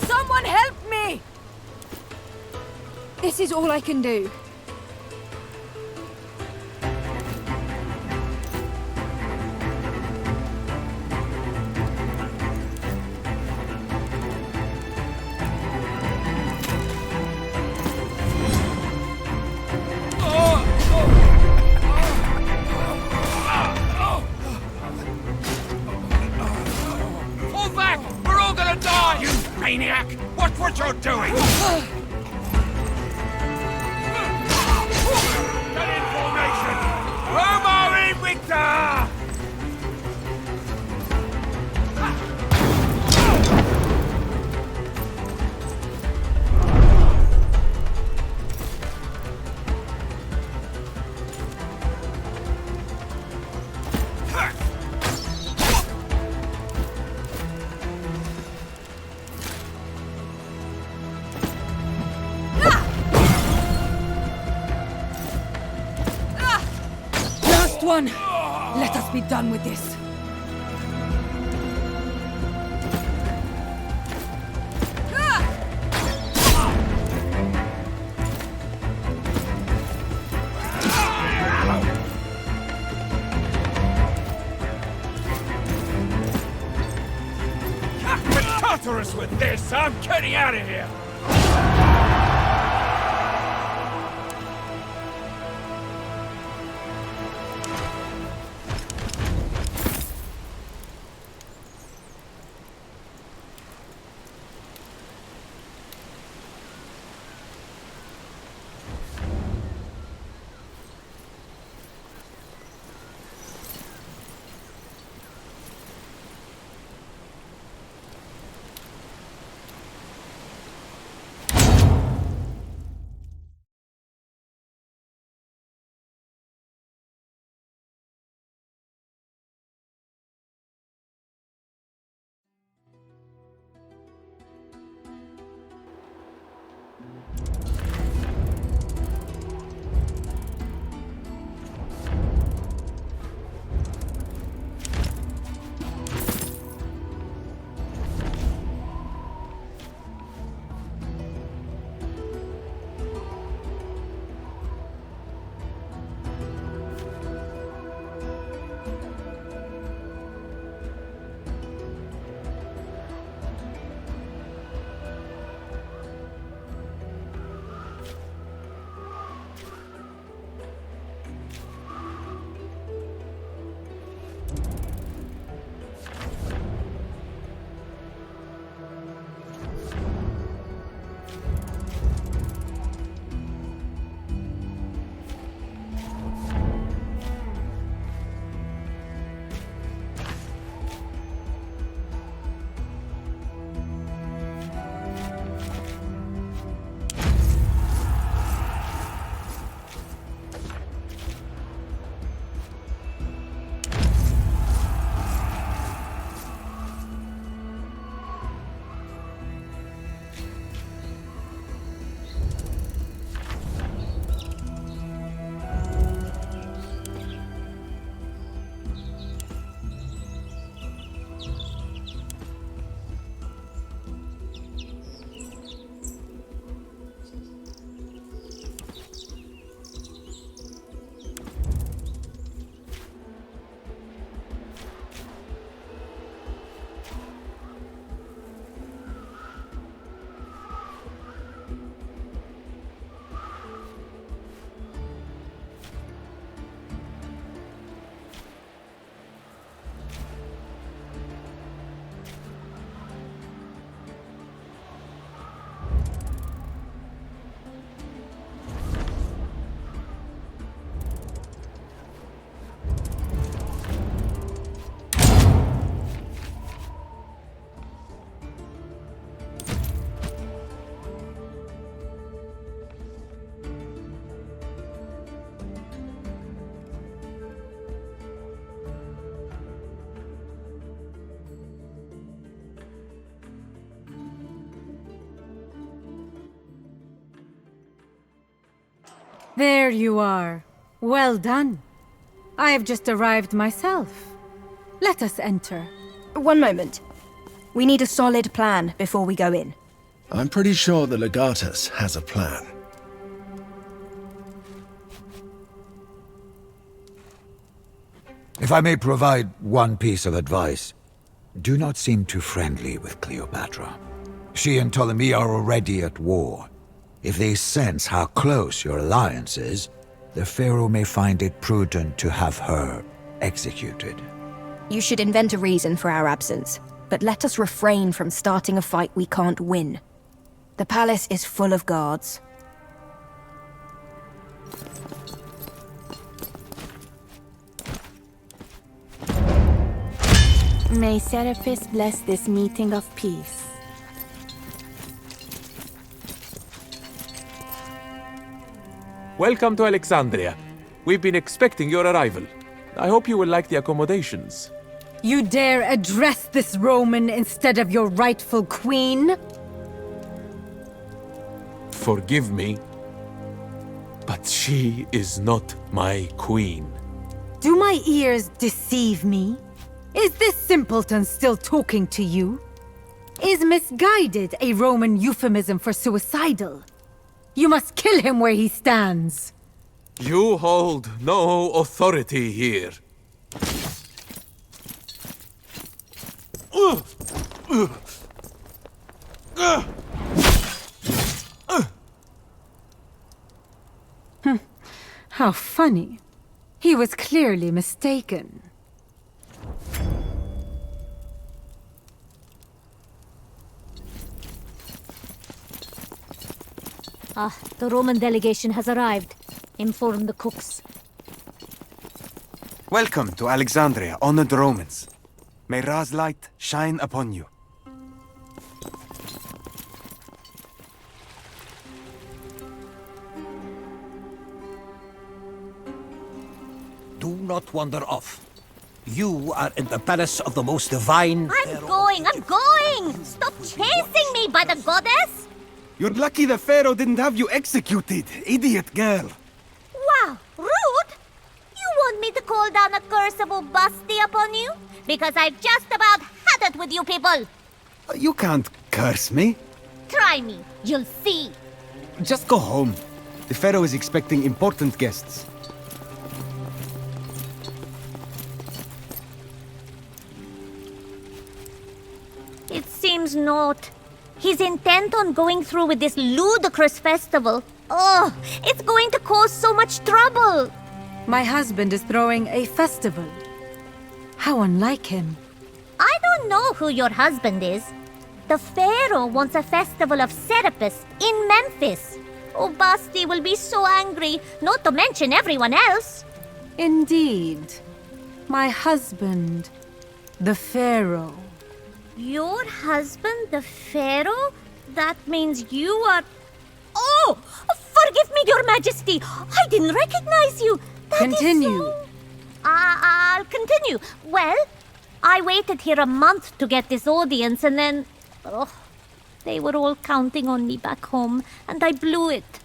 Someone help me! This is all I can do. Pull back! We're all gonna die! You maniac! Watch what you're doing! Last one! Let us be done with this. Us with this! I'm getting out of here! There you are. Well done. I have just arrived myself. Let us enter. One moment. We need a solid plan before we go in. I'm pretty sure the Legatus has a plan. If I may provide one piece of advice, do not seem too friendly with Cleopatra. She and Ptolemy are already at war. If they sense how close your alliance is, the Pharaoh may find it prudent to have her executed. You should invent a reason for our absence, but let us refrain from starting a fight we can't win. The palace is full of guards. May Serapis bless this meeting of peace. Welcome to Alexandria. We've been expecting your arrival. I hope you will like the accommodations. You dare address this Roman instead of your rightful queen? Forgive me, but she is not my queen. Do my ears deceive me? Is this simpleton still talking to you? Is misguided a Roman euphemism for suicidal? You must kill him where he stands. You hold no authority here. How funny. He was clearly mistaken. Ah, the Roman delegation has arrived. Inform the cooks. Welcome to Alexandria, honored Romans. May Ra's light shine upon you. Do not wander off. You are in the palace of the most divine... I'm going! Stop chasing me, by the goddess! You're lucky the Pharaoh didn't have you executed, idiot girl. Wow, rude! You want me to call down a curse of Ubasti upon you? Because I've just about had it with you people! You can't curse me. Try me, you'll see. Just go home. The Pharaoh is expecting important guests. It seems not. He's intent on going through with this ludicrous festival. Oh, it's going to cause so much trouble. My husband is throwing a festival. How unlike him. I don't know who your husband is. The Pharaoh wants a festival of Serapis in Memphis. Ubasti will be so angry, not to mention everyone else. Indeed. My husband, the Pharaoh. Your husband, the Pharaoh? That means you are... Oh! Forgive me, Your Majesty! I didn't recognize you! Continue. I'll continue. Well, I waited here a month to get this audience and then... Oh, they were all counting on me back home, and I blew it.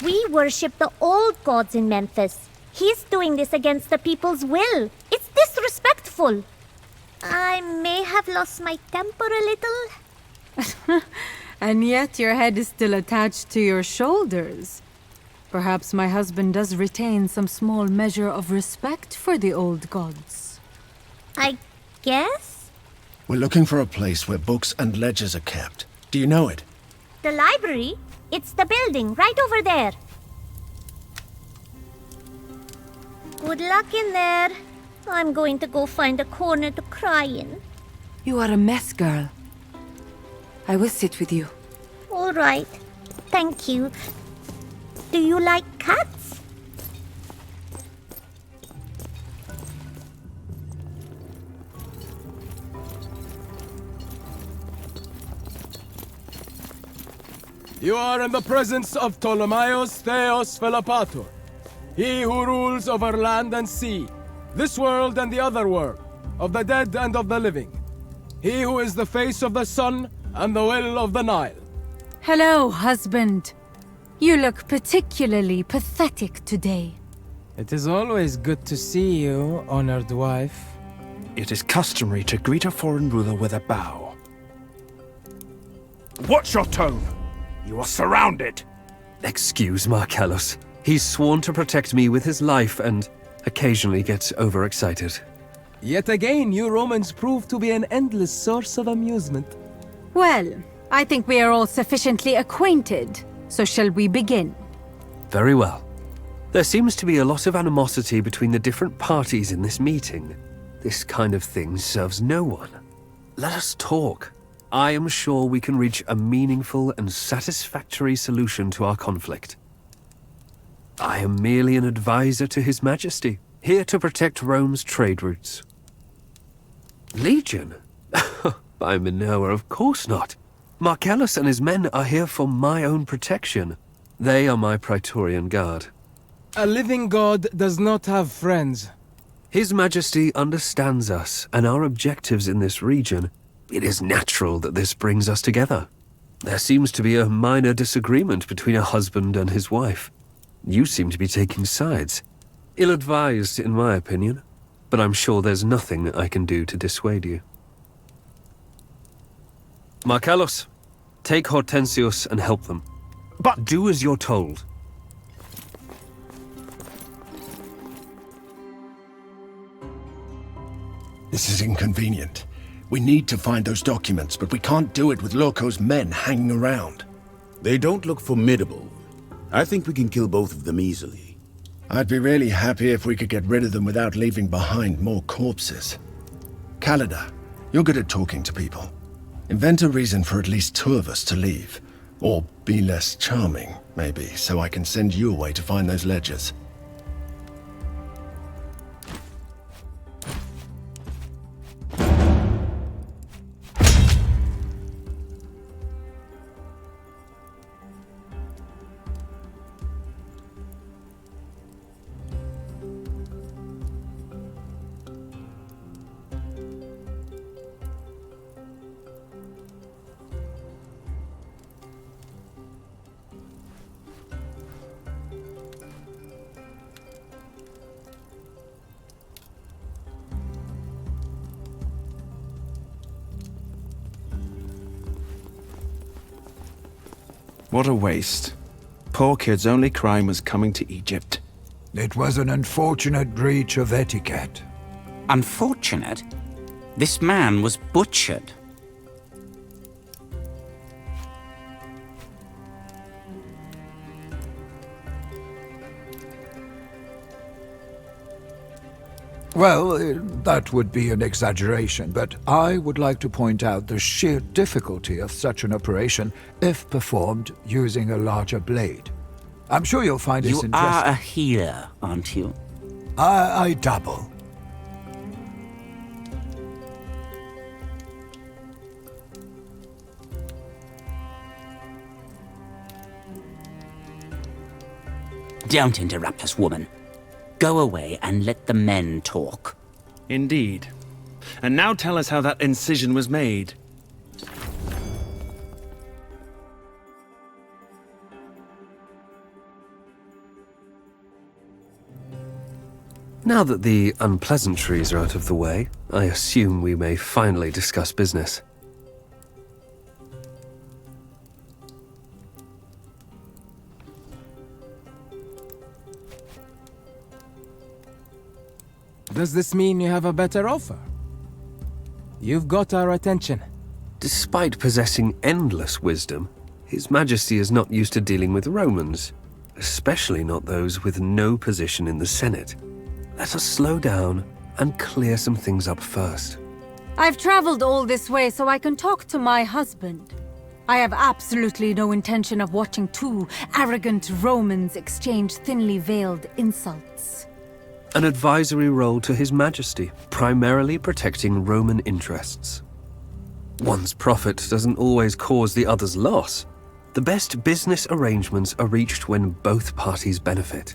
We worship the old gods in Memphis. He's doing this against the people's will. It's disrespectful. I may have lost my temper a little. And yet your head is still attached to your shoulders. Perhaps my husband does retain some small measure of respect for the old gods. I guess? We're looking for a place where books and ledgers are kept. Do you know it? The library? It's the building right over there. Good luck in there. I'm going to go find a corner to cry in. You are a mess, girl. I will sit with you. All right. Thank you. Do you like cats? You are in the presence of Ptolemaeus Theos Philopator, he who rules over land and sea, this world and the other world, of the dead and of the living. He who is the face of the sun and the will of the Nile. Hello, husband. You look particularly pathetic today. It is always good to see you, honored wife. It is customary to greet a foreign ruler with a bow. Watch your tone! You are surrounded! Excuse Marcellus. He's sworn to protect me with his life and occasionally gets overexcited. Yet again, you Romans prove to be an endless source of amusement. Well, I think we are all sufficiently acquainted, so shall we begin? Very well. There seems to be a lot of animosity between the different parties in this meeting. This kind of thing serves no one. Let us talk. I am sure we can reach a meaningful and satisfactory solution to our conflict. I am merely an advisor to His Majesty, here to protect Rome's trade routes. Legion? By Minoa, of course not. Marcellus and his men are here for my own protection. They are my Praetorian Guard. A living god does not have friends. His Majesty understands us and our objectives in this region. It is natural that this brings us together. There seems to be a minor disagreement between a husband and his wife. You seem to be taking sides. Ill-advised, in my opinion, but I'm sure there's nothing I can do to dissuade you. Markellos, take Hortensius and help them. But do as you're told. This is inconvenient. We need to find those documents, but we can't do it with Loco's men hanging around. They don't look formidable. I think we can kill both of them easily. I'd be really happy if we could get rid of them without leaving behind more corpses. Kalida, you're good at talking to people. Invent a reason for at least 2 of us to leave. Or be less charming, maybe, so I can send you away to find those ledgers. What a waste. Poor kid's only crime was coming to Egypt. It was an unfortunate breach of etiquette. Unfortunate? This man was butchered. Well, that would be an exaggeration, but I would like to point out the sheer difficulty of such an operation if performed using a larger blade. I'm sure you'll find this interesting. You are a healer, aren't you? I dabble. Don't interrupt us, woman. Go away and let the men talk. Indeed. And now tell us how that incision was made. Now that the unpleasantries are out of the way, I assume we may finally discuss business. Does this mean you have a better offer? You've got our attention. Despite possessing endless wisdom, His Majesty is not used to dealing with Romans, especially not those with no position in the Senate. Let us slow down and clear some things up first. I've traveled all this way so I can talk to my husband. I have absolutely no intention of watching 2 arrogant Romans exchange thinly veiled insults. An advisory role to His Majesty, primarily protecting Roman interests. One's profit doesn't always cause the other's loss. The best business arrangements are reached when both parties benefit.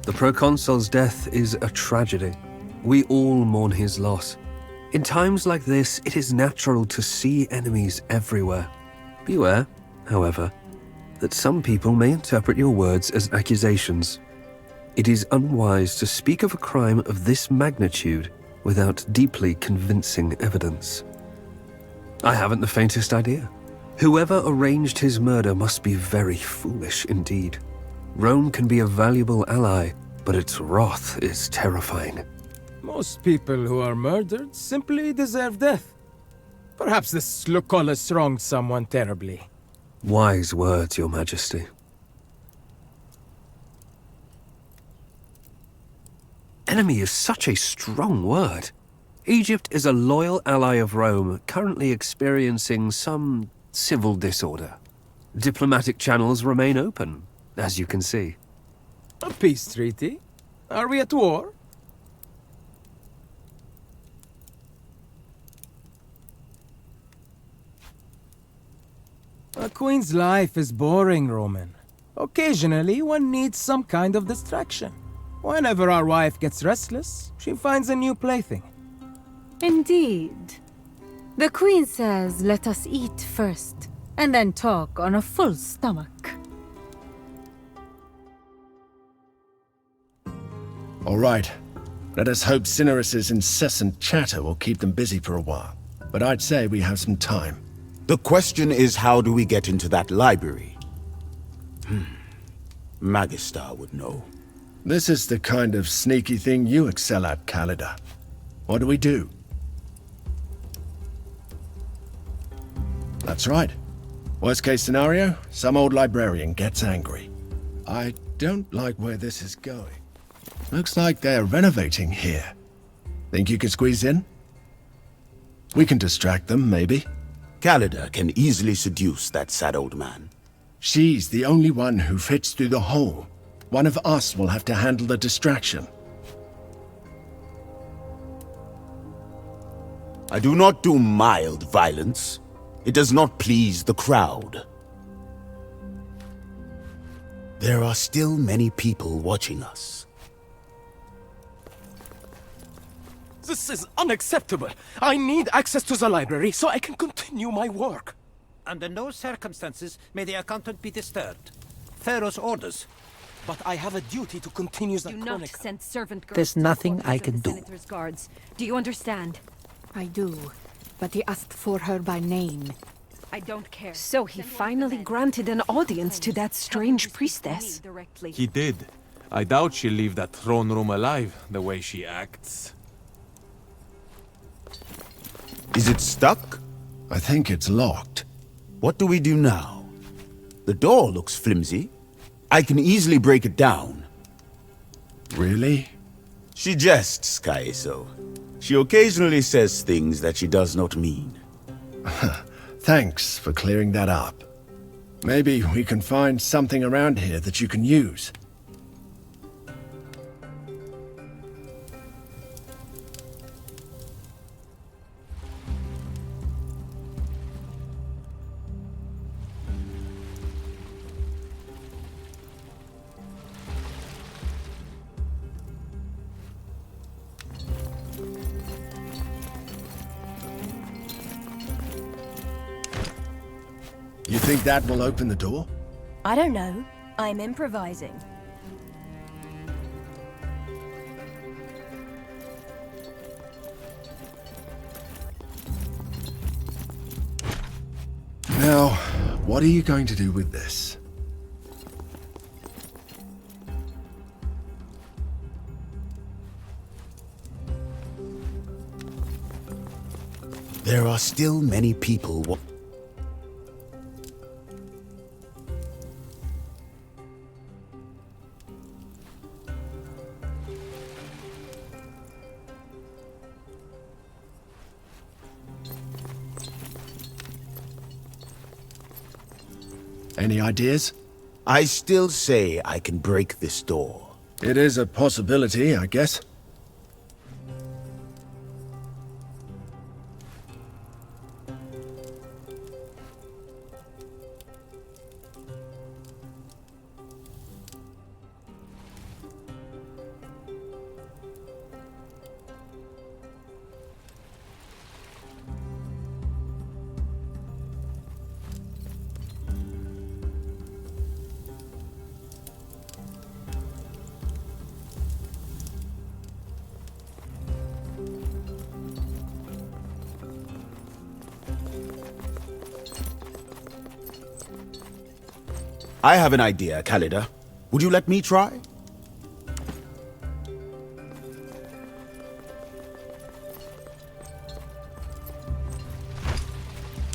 The proconsul's death is a tragedy. We all mourn his loss. In times like this, it is natural to see enemies everywhere. Beware, however, that some people may interpret your words as accusations. It is unwise to speak of a crime of this magnitude without deeply convincing evidence. I haven't the faintest idea. Whoever arranged his murder must be very foolish indeed. Rome can be a valuable ally, but its wrath is terrifying. Most people who are murdered simply deserve death. Perhaps this Lucullus wronged someone terribly. Wise words, Your Majesty. Enemy is such a strong word. Egypt is a loyal ally of Rome, currently experiencing some civil disorder. Diplomatic channels remain open, as you can see. A peace treaty? Are we at war? A queen's life is boring, Roman. Occasionally, one needs some kind of distraction. Whenever our wife gets restless, she finds a new plaything. Indeed. The Queen says let us eat first, and then talk on a full stomach. All right. Let us hope Cineris's incessant chatter will keep them busy for a while. But I'd say we have some time. The question is, how do we get into that library? Magistar would know. This is the kind of sneaky thing you excel at, Kalida. What do we do? That's right. Worst case scenario, some old librarian gets angry. I don't like where this is going. Looks like they're renovating here. Think you could squeeze in? We can distract them, maybe. Kalida can easily seduce that sad old man. She's the only one who fits through the hole. One of us will have to handle the distraction. I do not do mild violence. It does not please the crowd. There are still many people watching us. This is unacceptable. I need access to the library so I can continue my work. Under no circumstances may the accountant be disturbed. Pharaoh's orders. But I have a duty to continue the Do not chronicle. send servant girls. There's nothing I can do. Senator's guards. Do you understand? I do, but he asked for her by name. I don't care. So he finally granted an audience to that strange priestess. He did. I doubt she'll leave that throne room alive, the way she acts. Is it stuck? I think it's locked. What do we do now? The door looks flimsy. I can easily break it down. Really? She jests, Kaiso. She occasionally says things that she does not mean. Thanks for clearing that up. Maybe we can find something around here that you can use. You think that will open the door? I don't know. I'm improvising. Now, what are you going to do with this? There are still many people. Any ideas? I still say I can break this door. It is a possibility, I guess. I have an idea, Kalida. Would you let me try?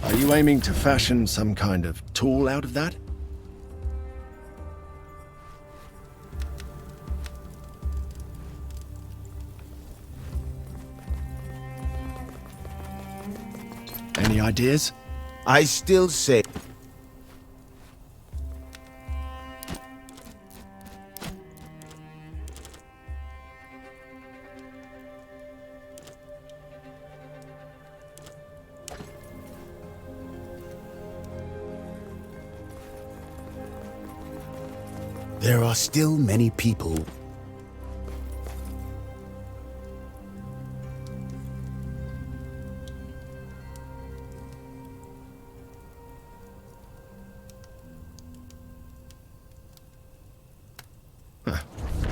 Are you aiming to fashion some kind of tool out of that? Any ideas? I still say... There are still many people.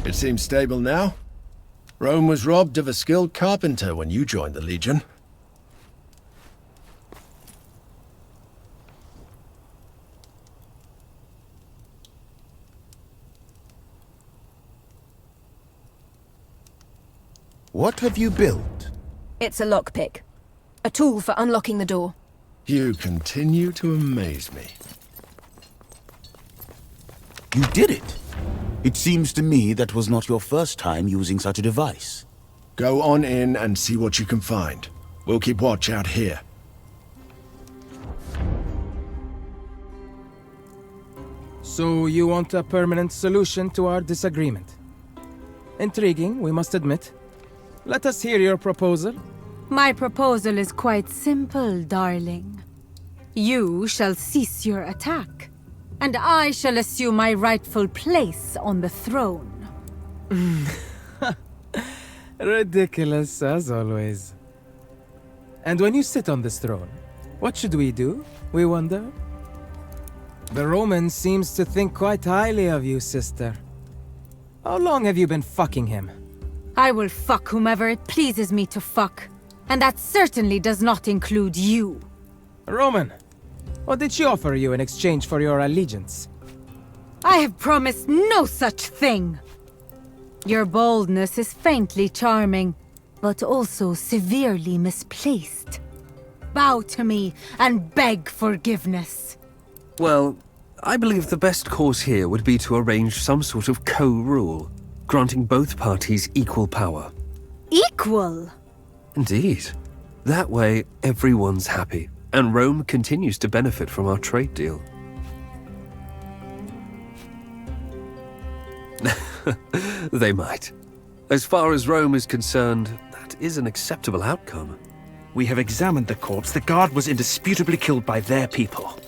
It seems stable now. Rome was robbed of a skilled carpenter when you joined the Legion. What have you built? It's a lockpick. A tool for unlocking the door. You continue to amaze me. You did it! It seems to me that was not your first time using such a device. Go on in and see what you can find. We'll keep watch out here. So you want a permanent solution to our disagreement? Intriguing, we must admit. Let us hear your proposal. My proposal is quite simple, darling. You shall cease your attack, and I shall assume my rightful place on the throne. Ridiculous, as always. And when you sit on this throne, what should we do, we wonder? The Roman seems to think quite highly of you, sister. How long have you been fucking him? I will fuck whomever it pleases me to fuck. And that certainly does not include you. Roman, what did she offer you in exchange for your allegiance? I have promised no such thing. Your boldness is faintly charming, but also severely misplaced. Bow to me and beg forgiveness. Well, I believe the best course here would be to arrange some sort of co-rule, granting both parties equal power. Equal? Indeed. That way, everyone's happy, and Rome continues to benefit from our trade deal. They might. As far as Rome is concerned, that is an acceptable outcome. We have examined the corpse. The guard was indisputably killed by their people.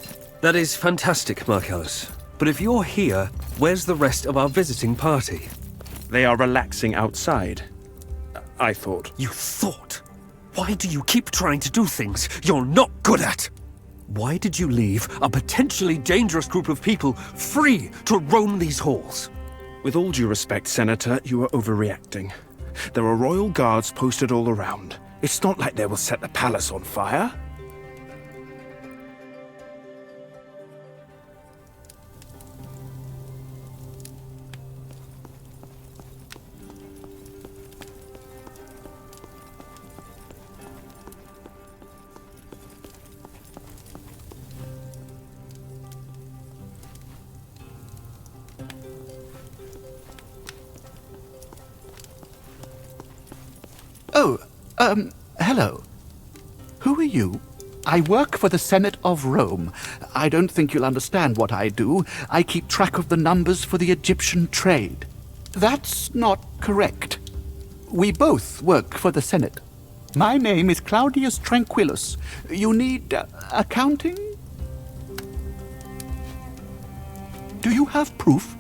That is fantastic, Marcellus. But if you're here, where's the rest of our visiting party? They are relaxing outside. I thought. You thought? Why do you keep trying to do things you're not good at? Why did you leave a potentially dangerous group of people free to roam these halls? With all due respect, Senator, you are overreacting. There are royal guards posted all around. It's not like they will set the palace on fire. Oh, hello. Who are you? I work for the Senate of Rome. I don't think you'll understand what I do. I keep track of the numbers for the Egyptian trade. That's not correct. We both work for the Senate. My name is Claudius Tranquillus. You need accounting? Do you have proof?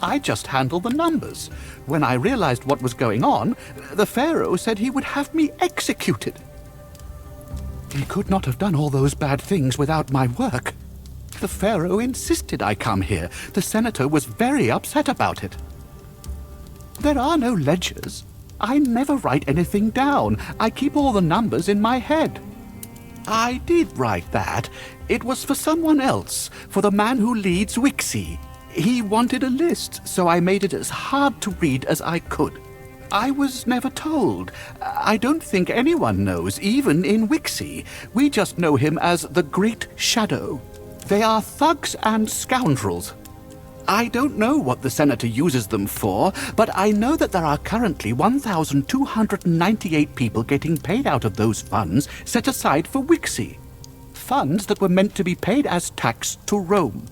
I just handle the numbers. When I realized what was going on, the Pharaoh said he would have me executed. He could not have done all those bad things without my work. The Pharaoh insisted I come here. The senator was very upset about it. There are no ledgers. I never write anything down. I keep all the numbers in my head. I did write that. It was for someone else, for the man who leads Wixie. He wanted a list, so I made it as hard to read as I could. I was never told. I don't think anyone knows, even in Wixie. We just know him as the Great Shadow. They are thugs and scoundrels. I don't know what the senator uses them for, but I know that there are currently 1,298 people getting paid out of those funds set aside for Wixie. Funds that were meant to be paid as tax to Rome.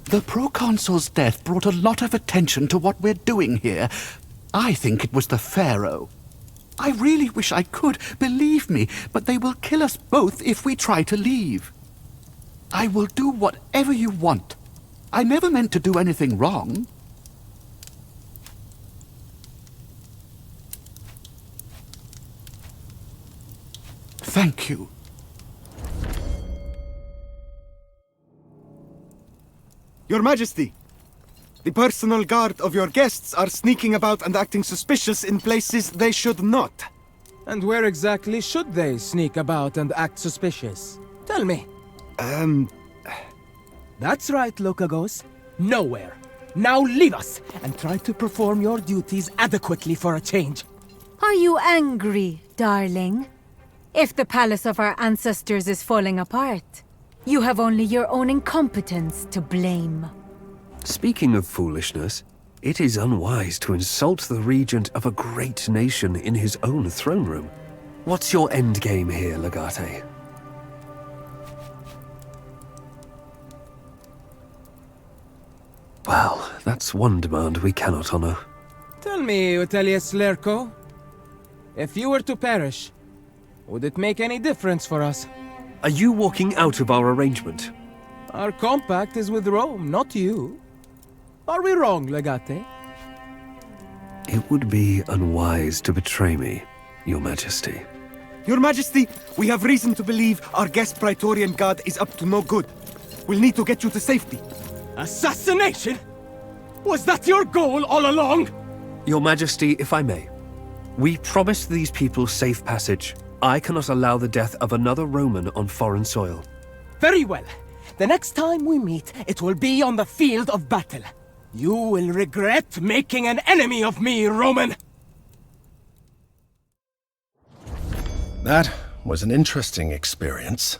The proconsul's death brought a lot of attention to what we're doing here. I think it was the Pharaoh. I really wish I could, believe me, but they will kill us both if we try to leave. I will do whatever you want. I never meant to do anything wrong. Thank you. Your Majesty, the personal guard of your guests are sneaking about and acting suspicious in places they should not. And where exactly should they sneak about and act suspicious? Tell me. That's right, Lokagos. Nowhere. Now leave us, and try to perform your duties adequately for a change. Are you angry, darling? If the palace of our ancestors is falling apart, you have only your own incompetence to blame. Speaking of foolishness, it is unwise to insult the regent of a great nation in his own throne room. What's your endgame here, Legate? Well, that's one demand we cannot honor. Tell me, Utelius Lerco, if you were to perish, would it make any difference for us? Are you walking out of our arrangement? Our compact is with Rome, not you. Are we wrong, Legate? It would be unwise to betray me, Your Majesty. Your Majesty, we have reason to believe our guest Praetorian guard is up to no good. We'll need to get you to safety. Assassination? Was that your goal all along? Your Majesty, if I may, we promised these people safe passage. I cannot allow the death of another Roman on foreign soil. Very well. The next time we meet, it will be on the field of battle. You will regret making an enemy of me, Roman! That was an interesting experience.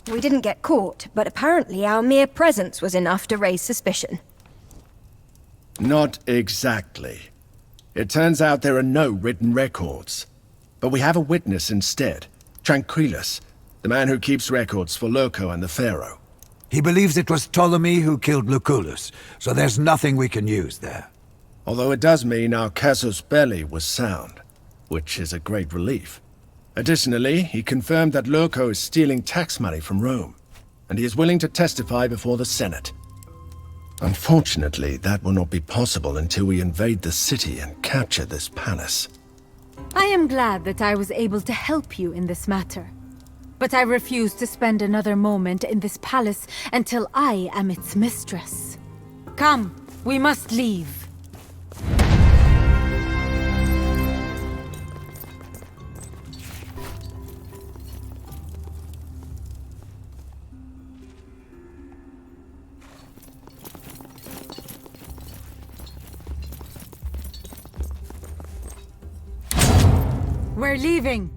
We didn't get caught, but apparently our mere presence was enough to raise suspicion. Not exactly. It turns out there are no written records. But we have a witness instead. Tranquillus, the man who keeps records for Loco and the Pharaoh. He believes it was Ptolemy who killed Lucullus, so there's nothing we can use there. Although it does mean our casus belli was sound, which is a great relief. Additionally, he confirmed that Loco is stealing tax money from Rome, and he is willing to testify before the Senate. Unfortunately, that will not be possible until we invade the city and capture this palace. I am glad that I was able to help you in this matter. But I refuse to spend another moment in this palace until I am its mistress. Come, we must leave. We're leaving.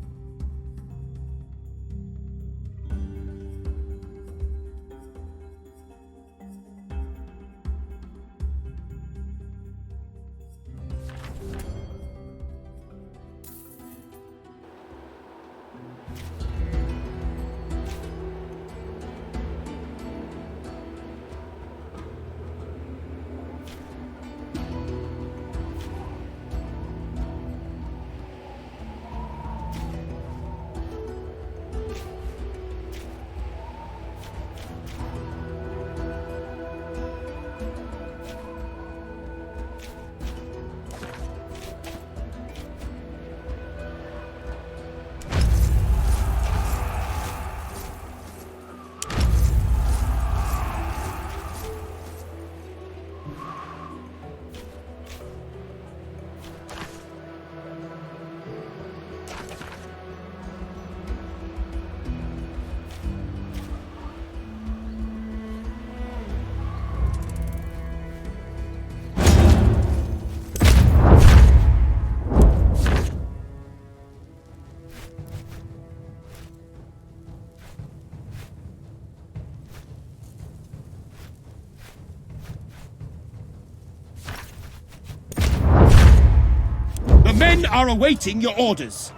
Men are awaiting your orders.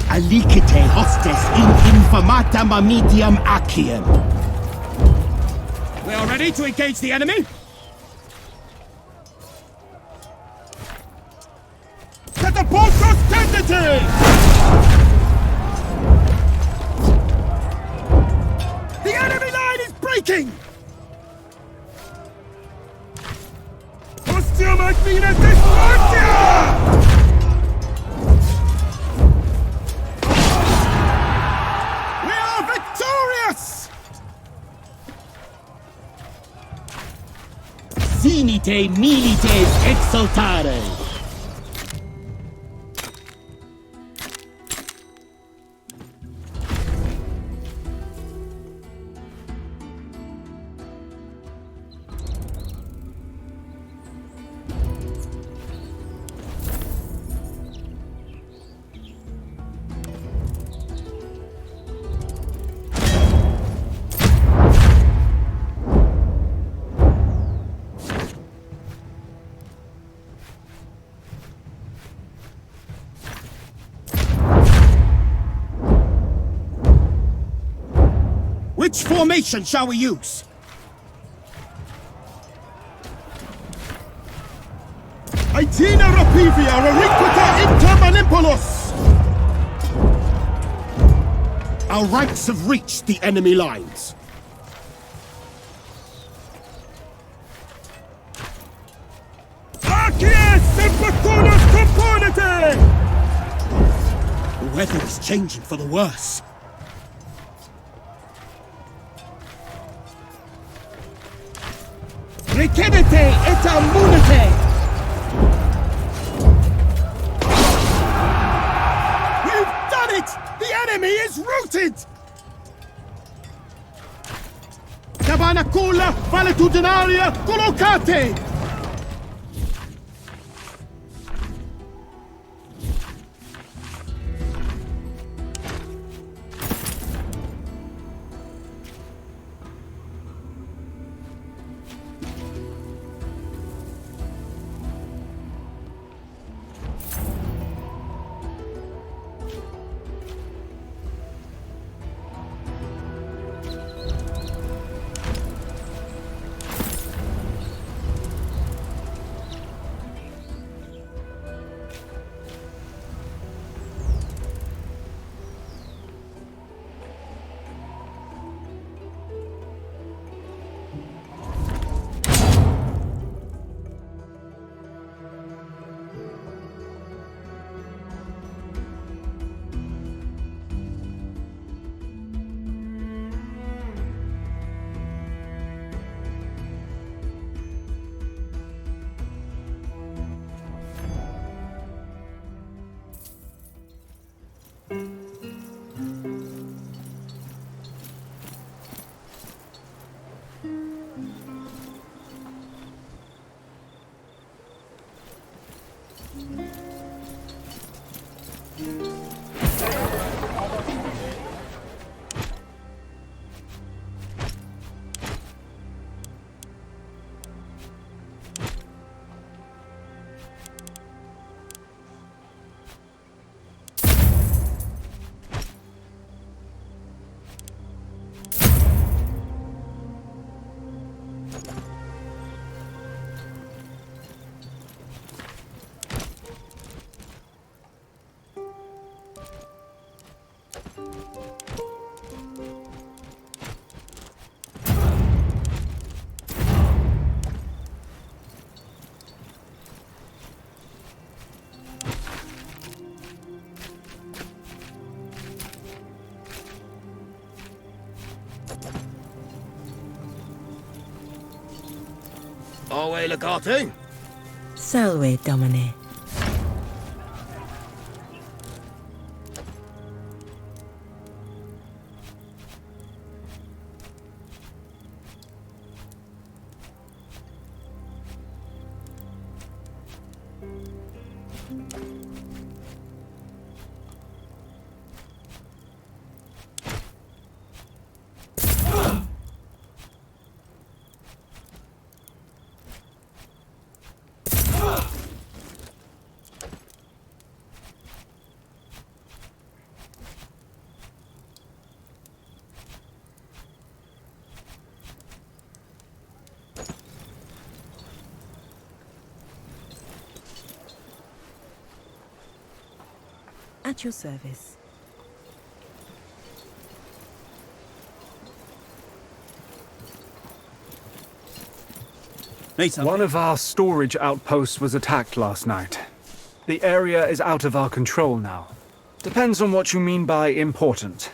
Alicite hostes in infamata mamitiam aciem. We are ready to engage the enemy. Catapultus tendite! The enemy line is breaking! Ostia magna discordia! Venite milites exultare! Which formation shall we use? Itina rapivia reliquita inter manipulos! Our ranks have reached the enemy lines. Acies impetumus componente! The weather is changing for the worse. Recidite et immunite! We've done it! The enemy is routed! Cabanacula valetudinaria collocate! Owe legate? Salve, Domine. At your service. One of our storage outposts was attacked last night. The area is out of our control now. Depends on what you mean by important.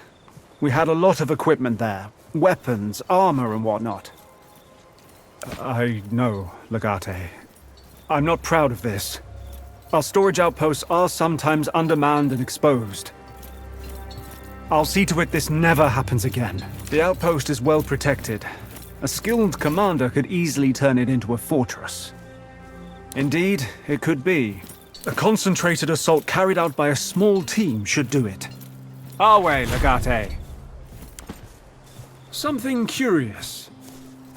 We had a lot of equipment there. Weapons, armor and whatnot. I know, Legate. I'm not proud of this. Our storage outposts are sometimes undermanned and exposed. I'll see to it this never happens again. The outpost is well protected. A skilled commander could easily turn it into a fortress. Indeed, it could be. A concentrated assault carried out by a small team should do it. Our way, Legate. Something curious.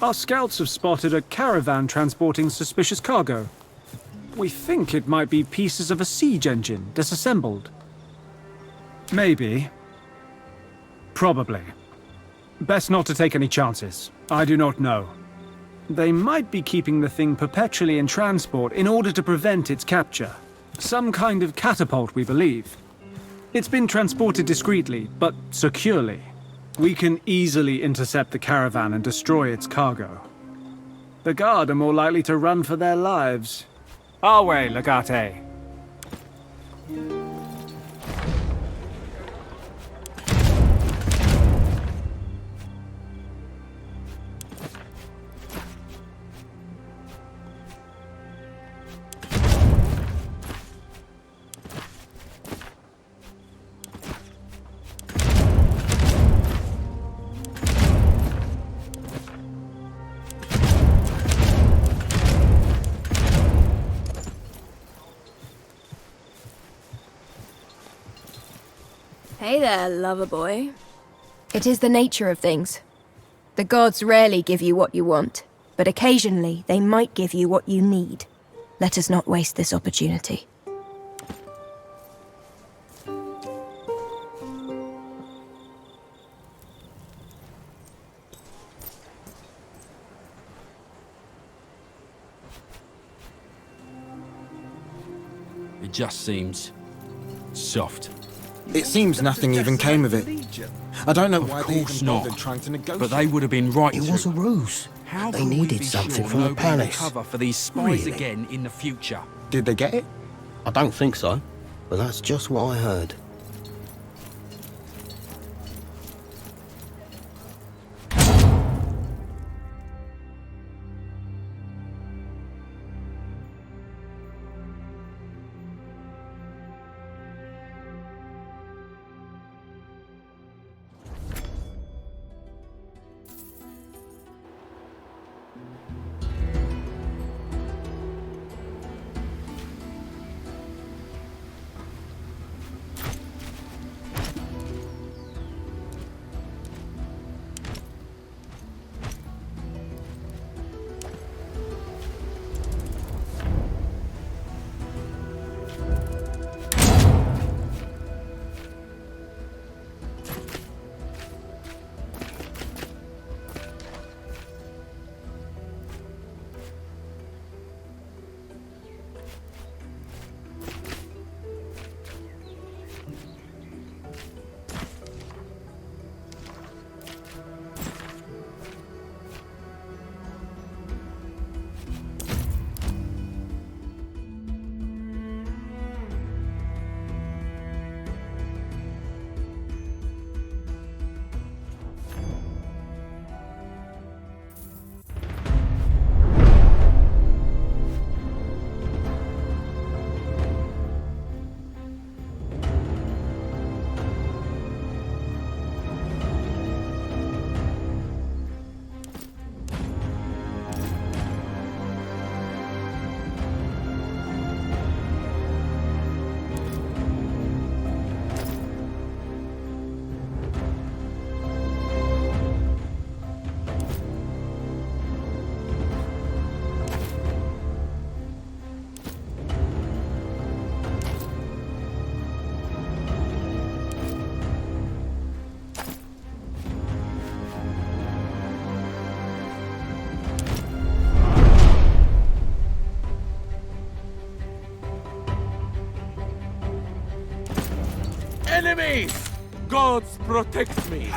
Our scouts have spotted a caravan transporting suspicious cargo. We think it might be pieces of a siege engine, disassembled. Maybe. Probably. Best not to take any chances. I do not know. They might be keeping the thing perpetually in transport in order to prevent its capture. Some kind of catapult, we believe. It's been transported discreetly, but securely. We can easily intercept the caravan and destroy its cargo. The guard are more likely to run for their lives. Our way, Legate. Hey there, lover boy. It is the nature of things. The gods rarely give you what you want, but occasionally they might give you what you need. Let us not waste this opportunity. It just seems soft. It seems nothing even came of it. I don't know why they even not. bothered trying to negotiate. But they would have been right. It was a ruse. How They can we needed be something sure from the nobody will palace. cover for these spies Really? again in the future? Did they get it? I don't think so, but that's just what I heard. Enemies! Gods protect me!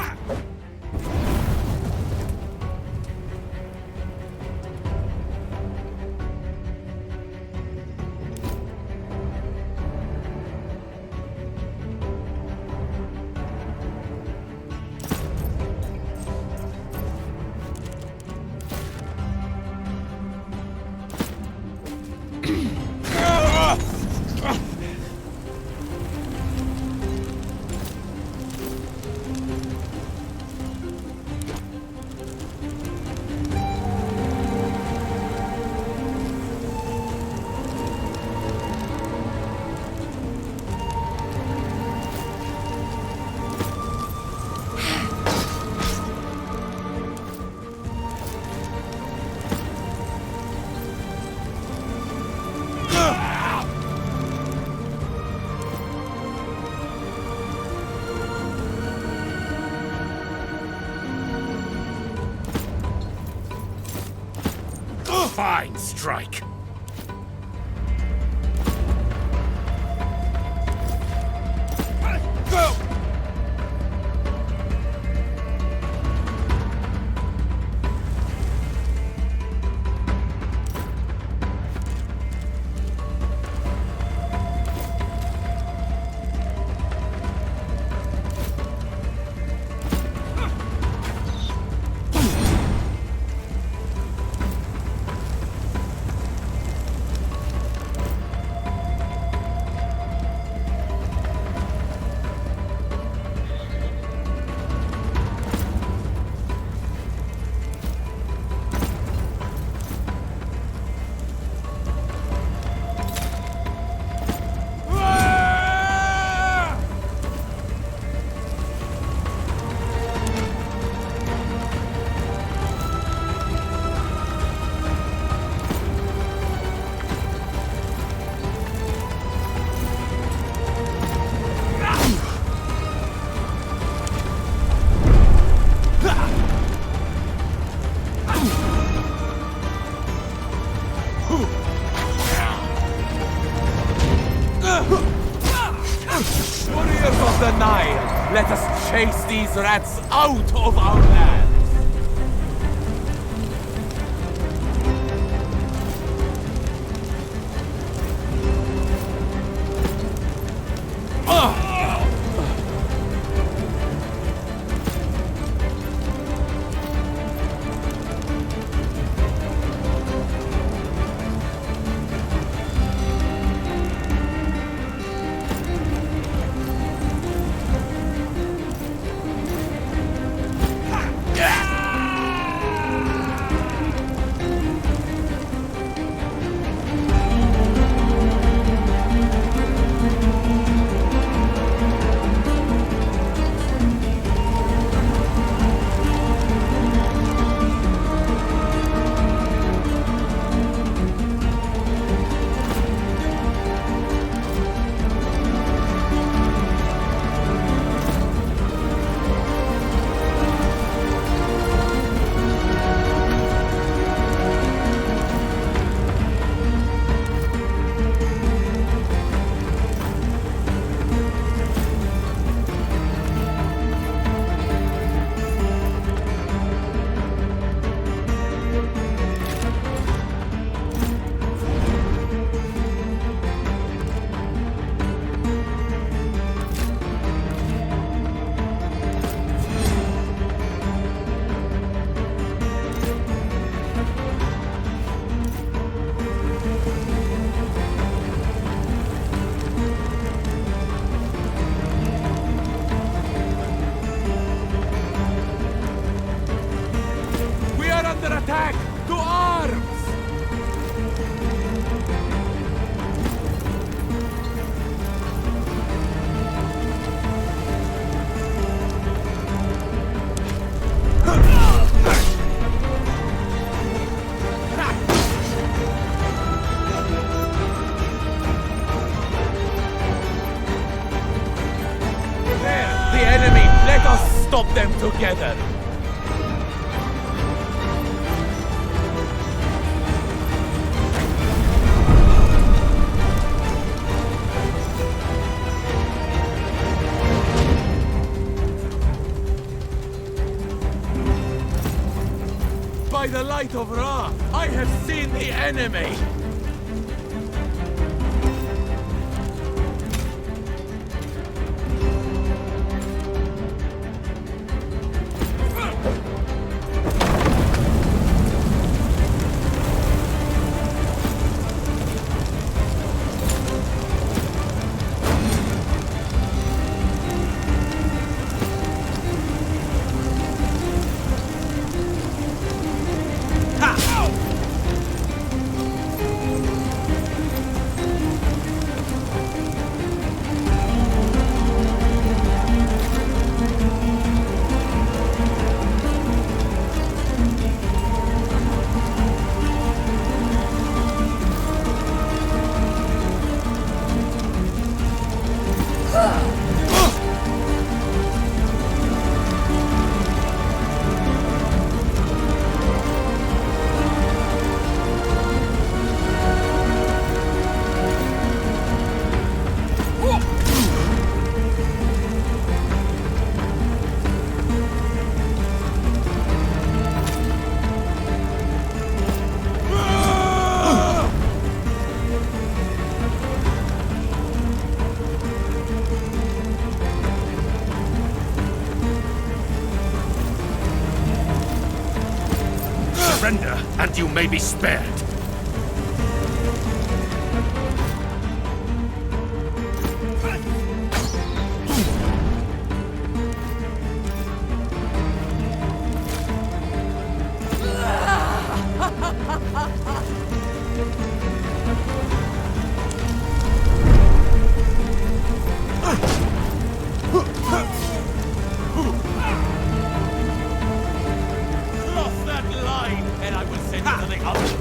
Fine strike. Go! Warriors of the Nile, let us chase these rats out of our land! Under attack! To arms! There! The enemy! Let us stop them together! By the light of Ra, I have seen the enemy! Surrender, and you may be spared. Cross that line, and I will send you to the underworld.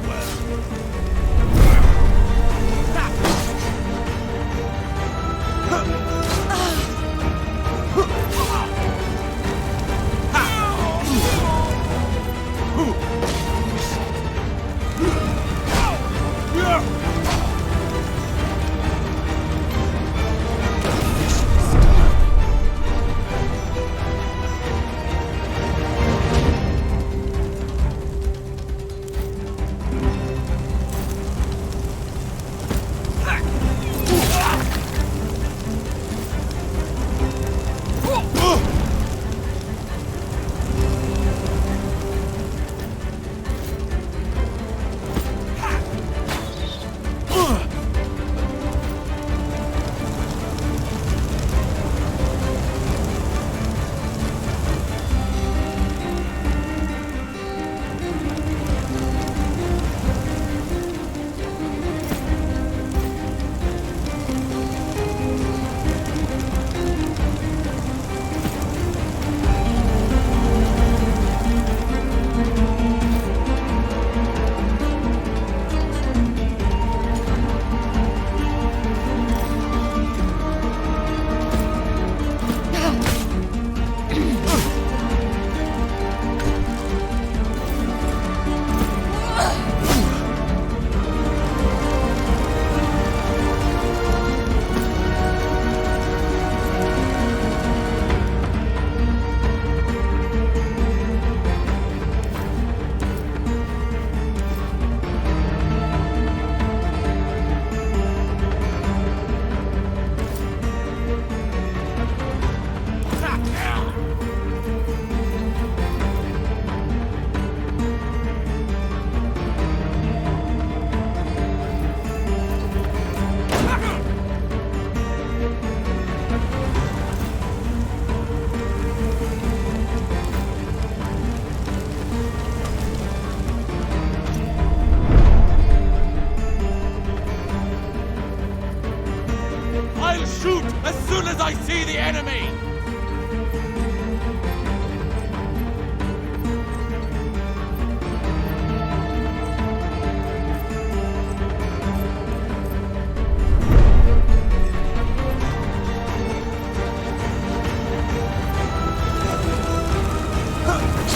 I'll shoot as soon as I see the enemy!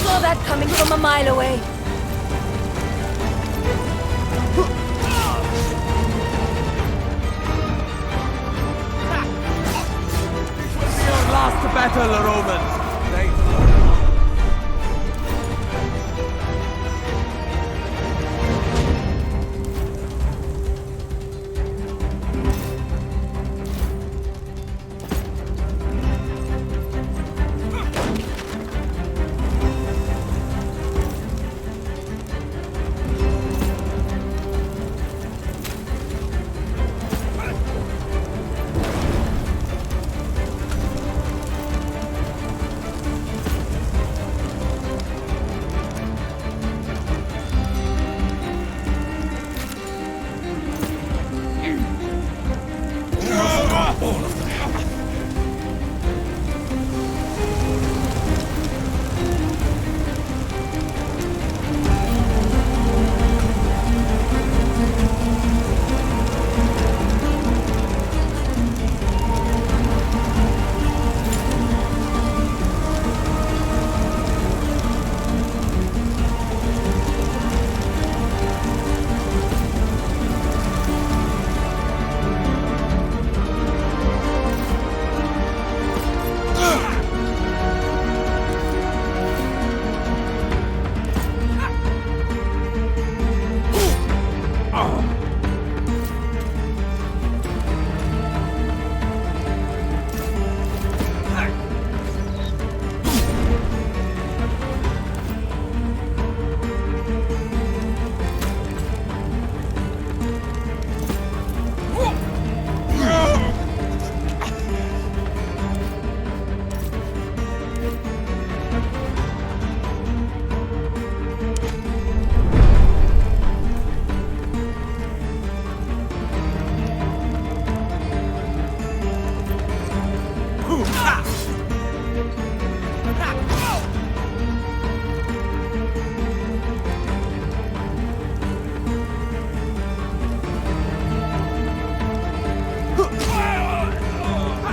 Saw that coming from a mile away. Your last battle, Romans!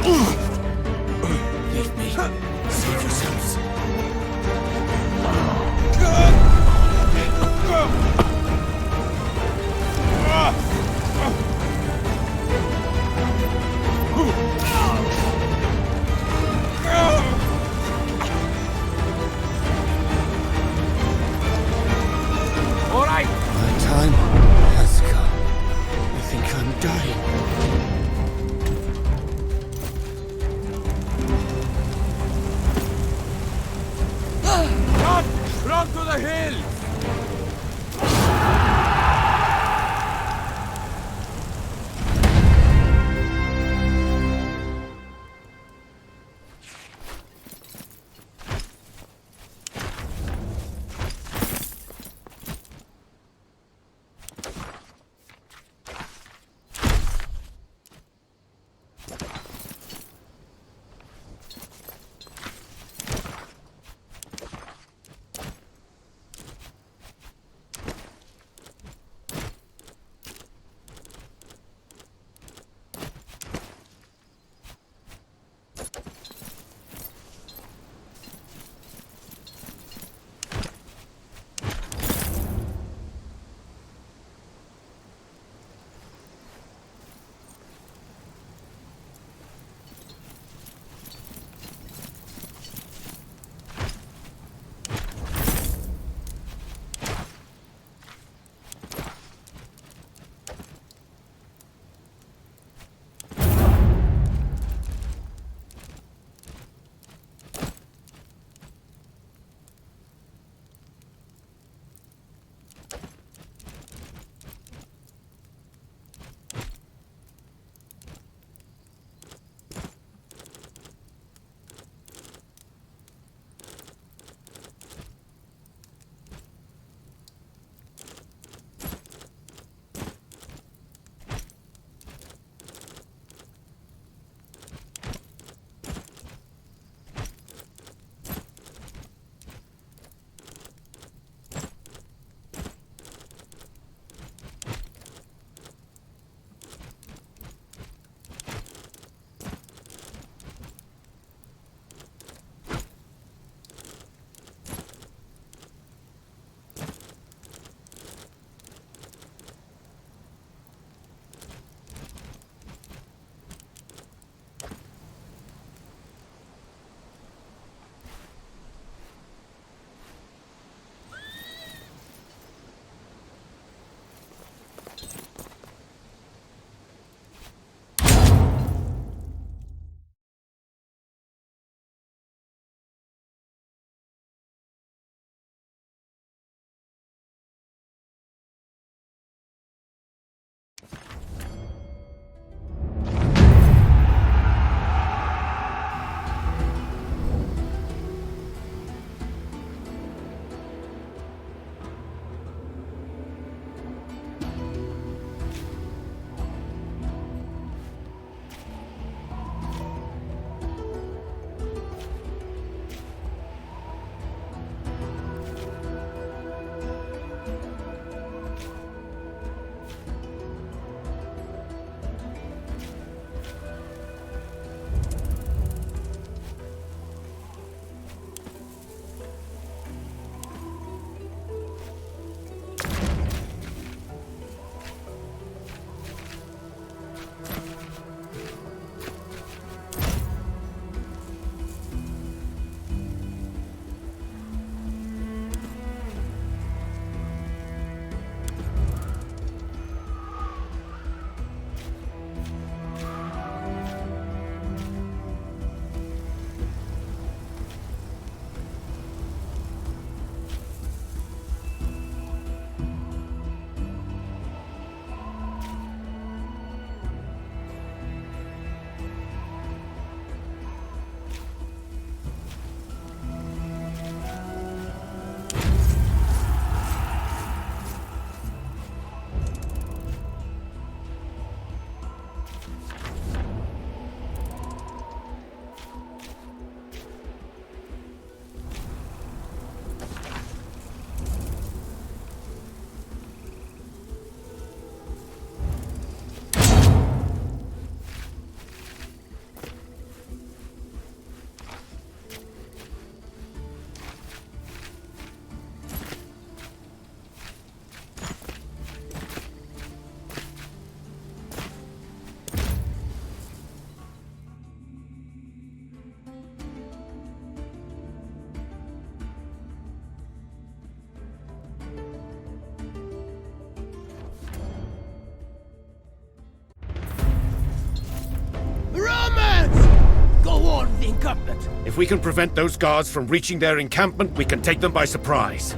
Leave me. Save yourselves. All right. My time has come. I think I'm dying. Run to the hill! Inform the incumbent. If we can prevent those guards from reaching their encampment, we can take them by surprise.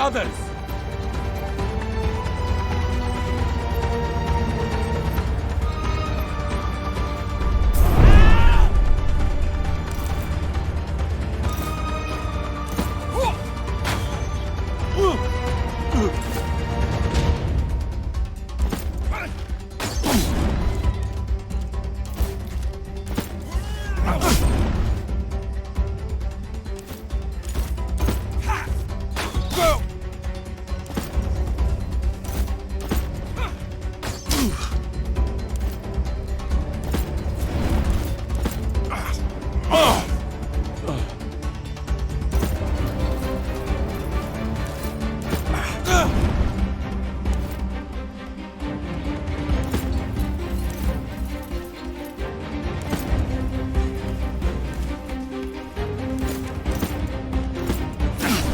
others!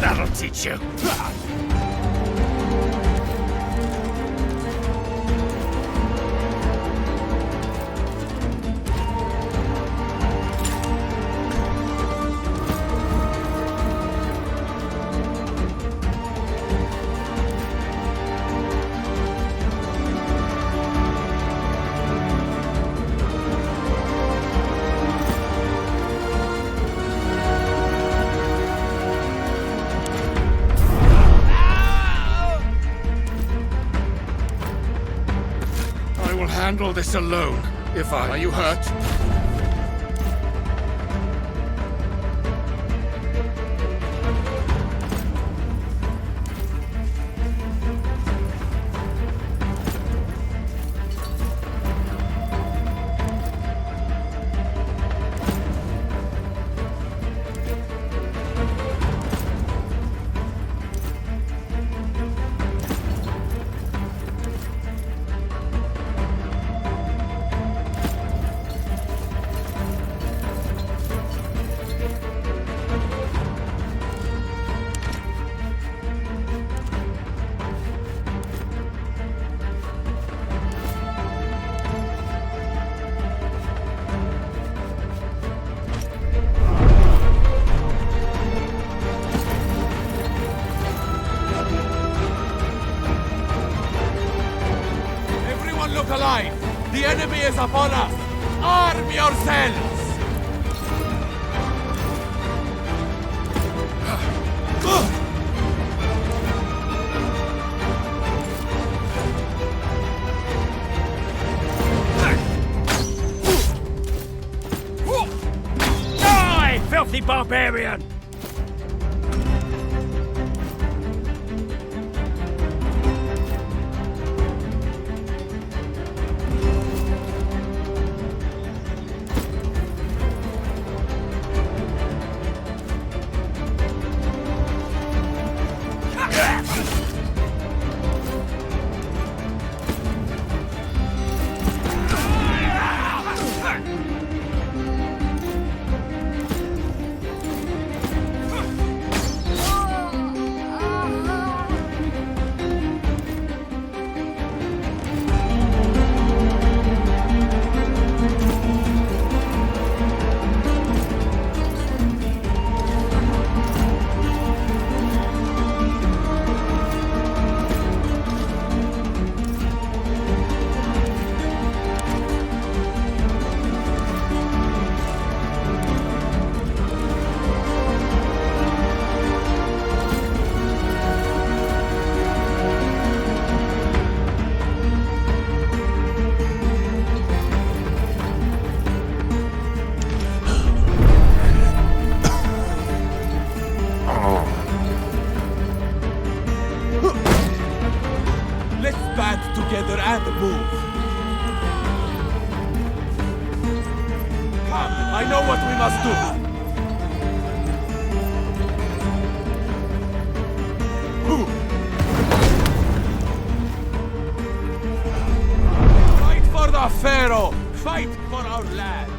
That'll teach you. I will handle this alone. Are you hurt? Everyone look alive! The enemy is upon us! Arm yourselves! Die, filthy barbarian! Let's band together and move. Come, I know what we must do. Fight for the Pharaoh! Fight for our land!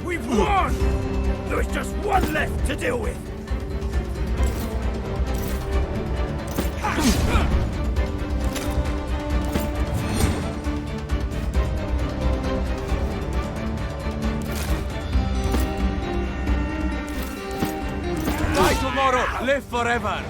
We've won! There's just one left to deal with. Die tomorrow, live forever!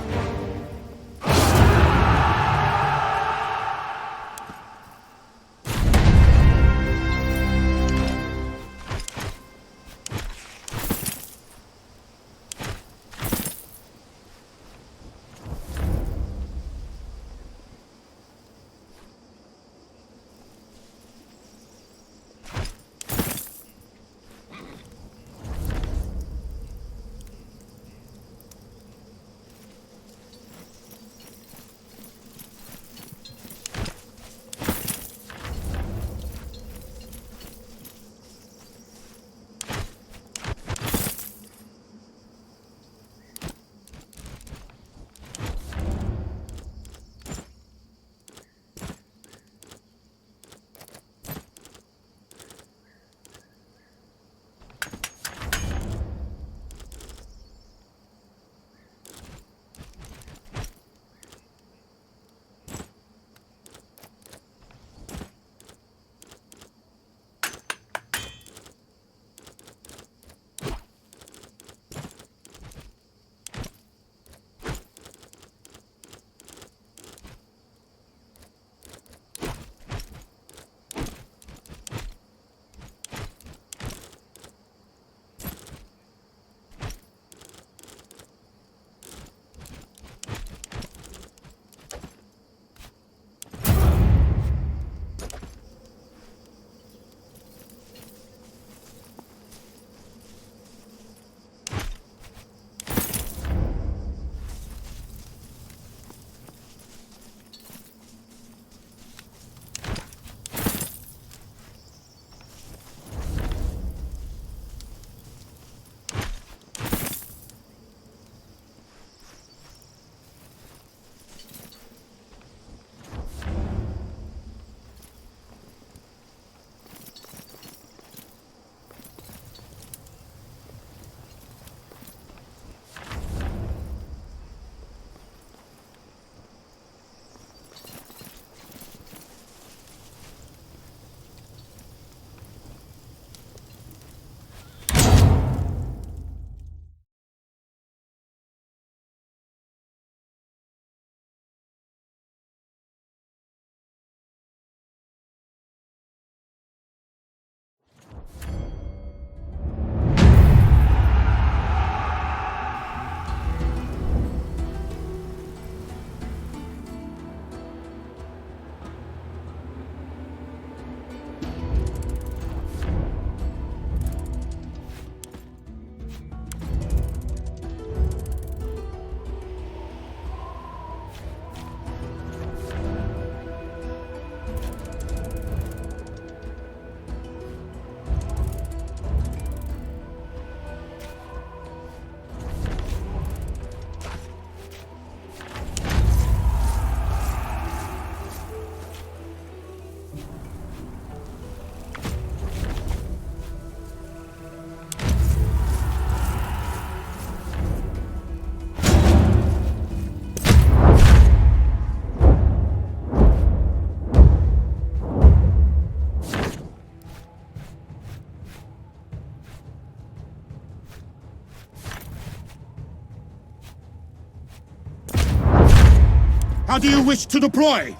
do you wish to deploy?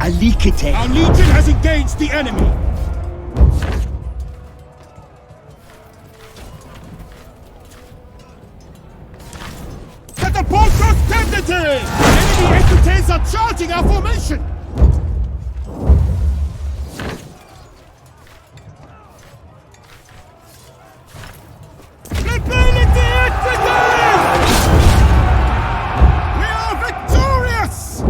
Alikite. Our legion has engaged the enemy. Catapultos tendete! Enemy entities are charging our formation! Repellite equities! We are victorious!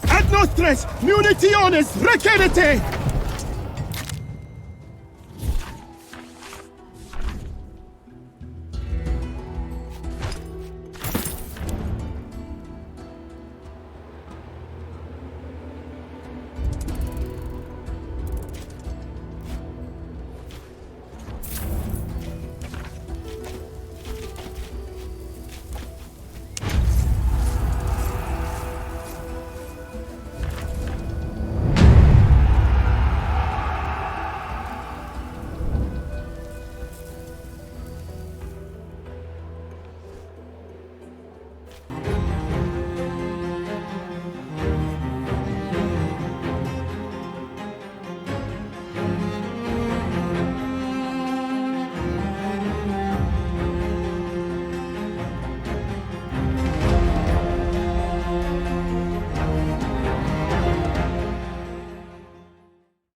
Ad nostres munitiones requerite!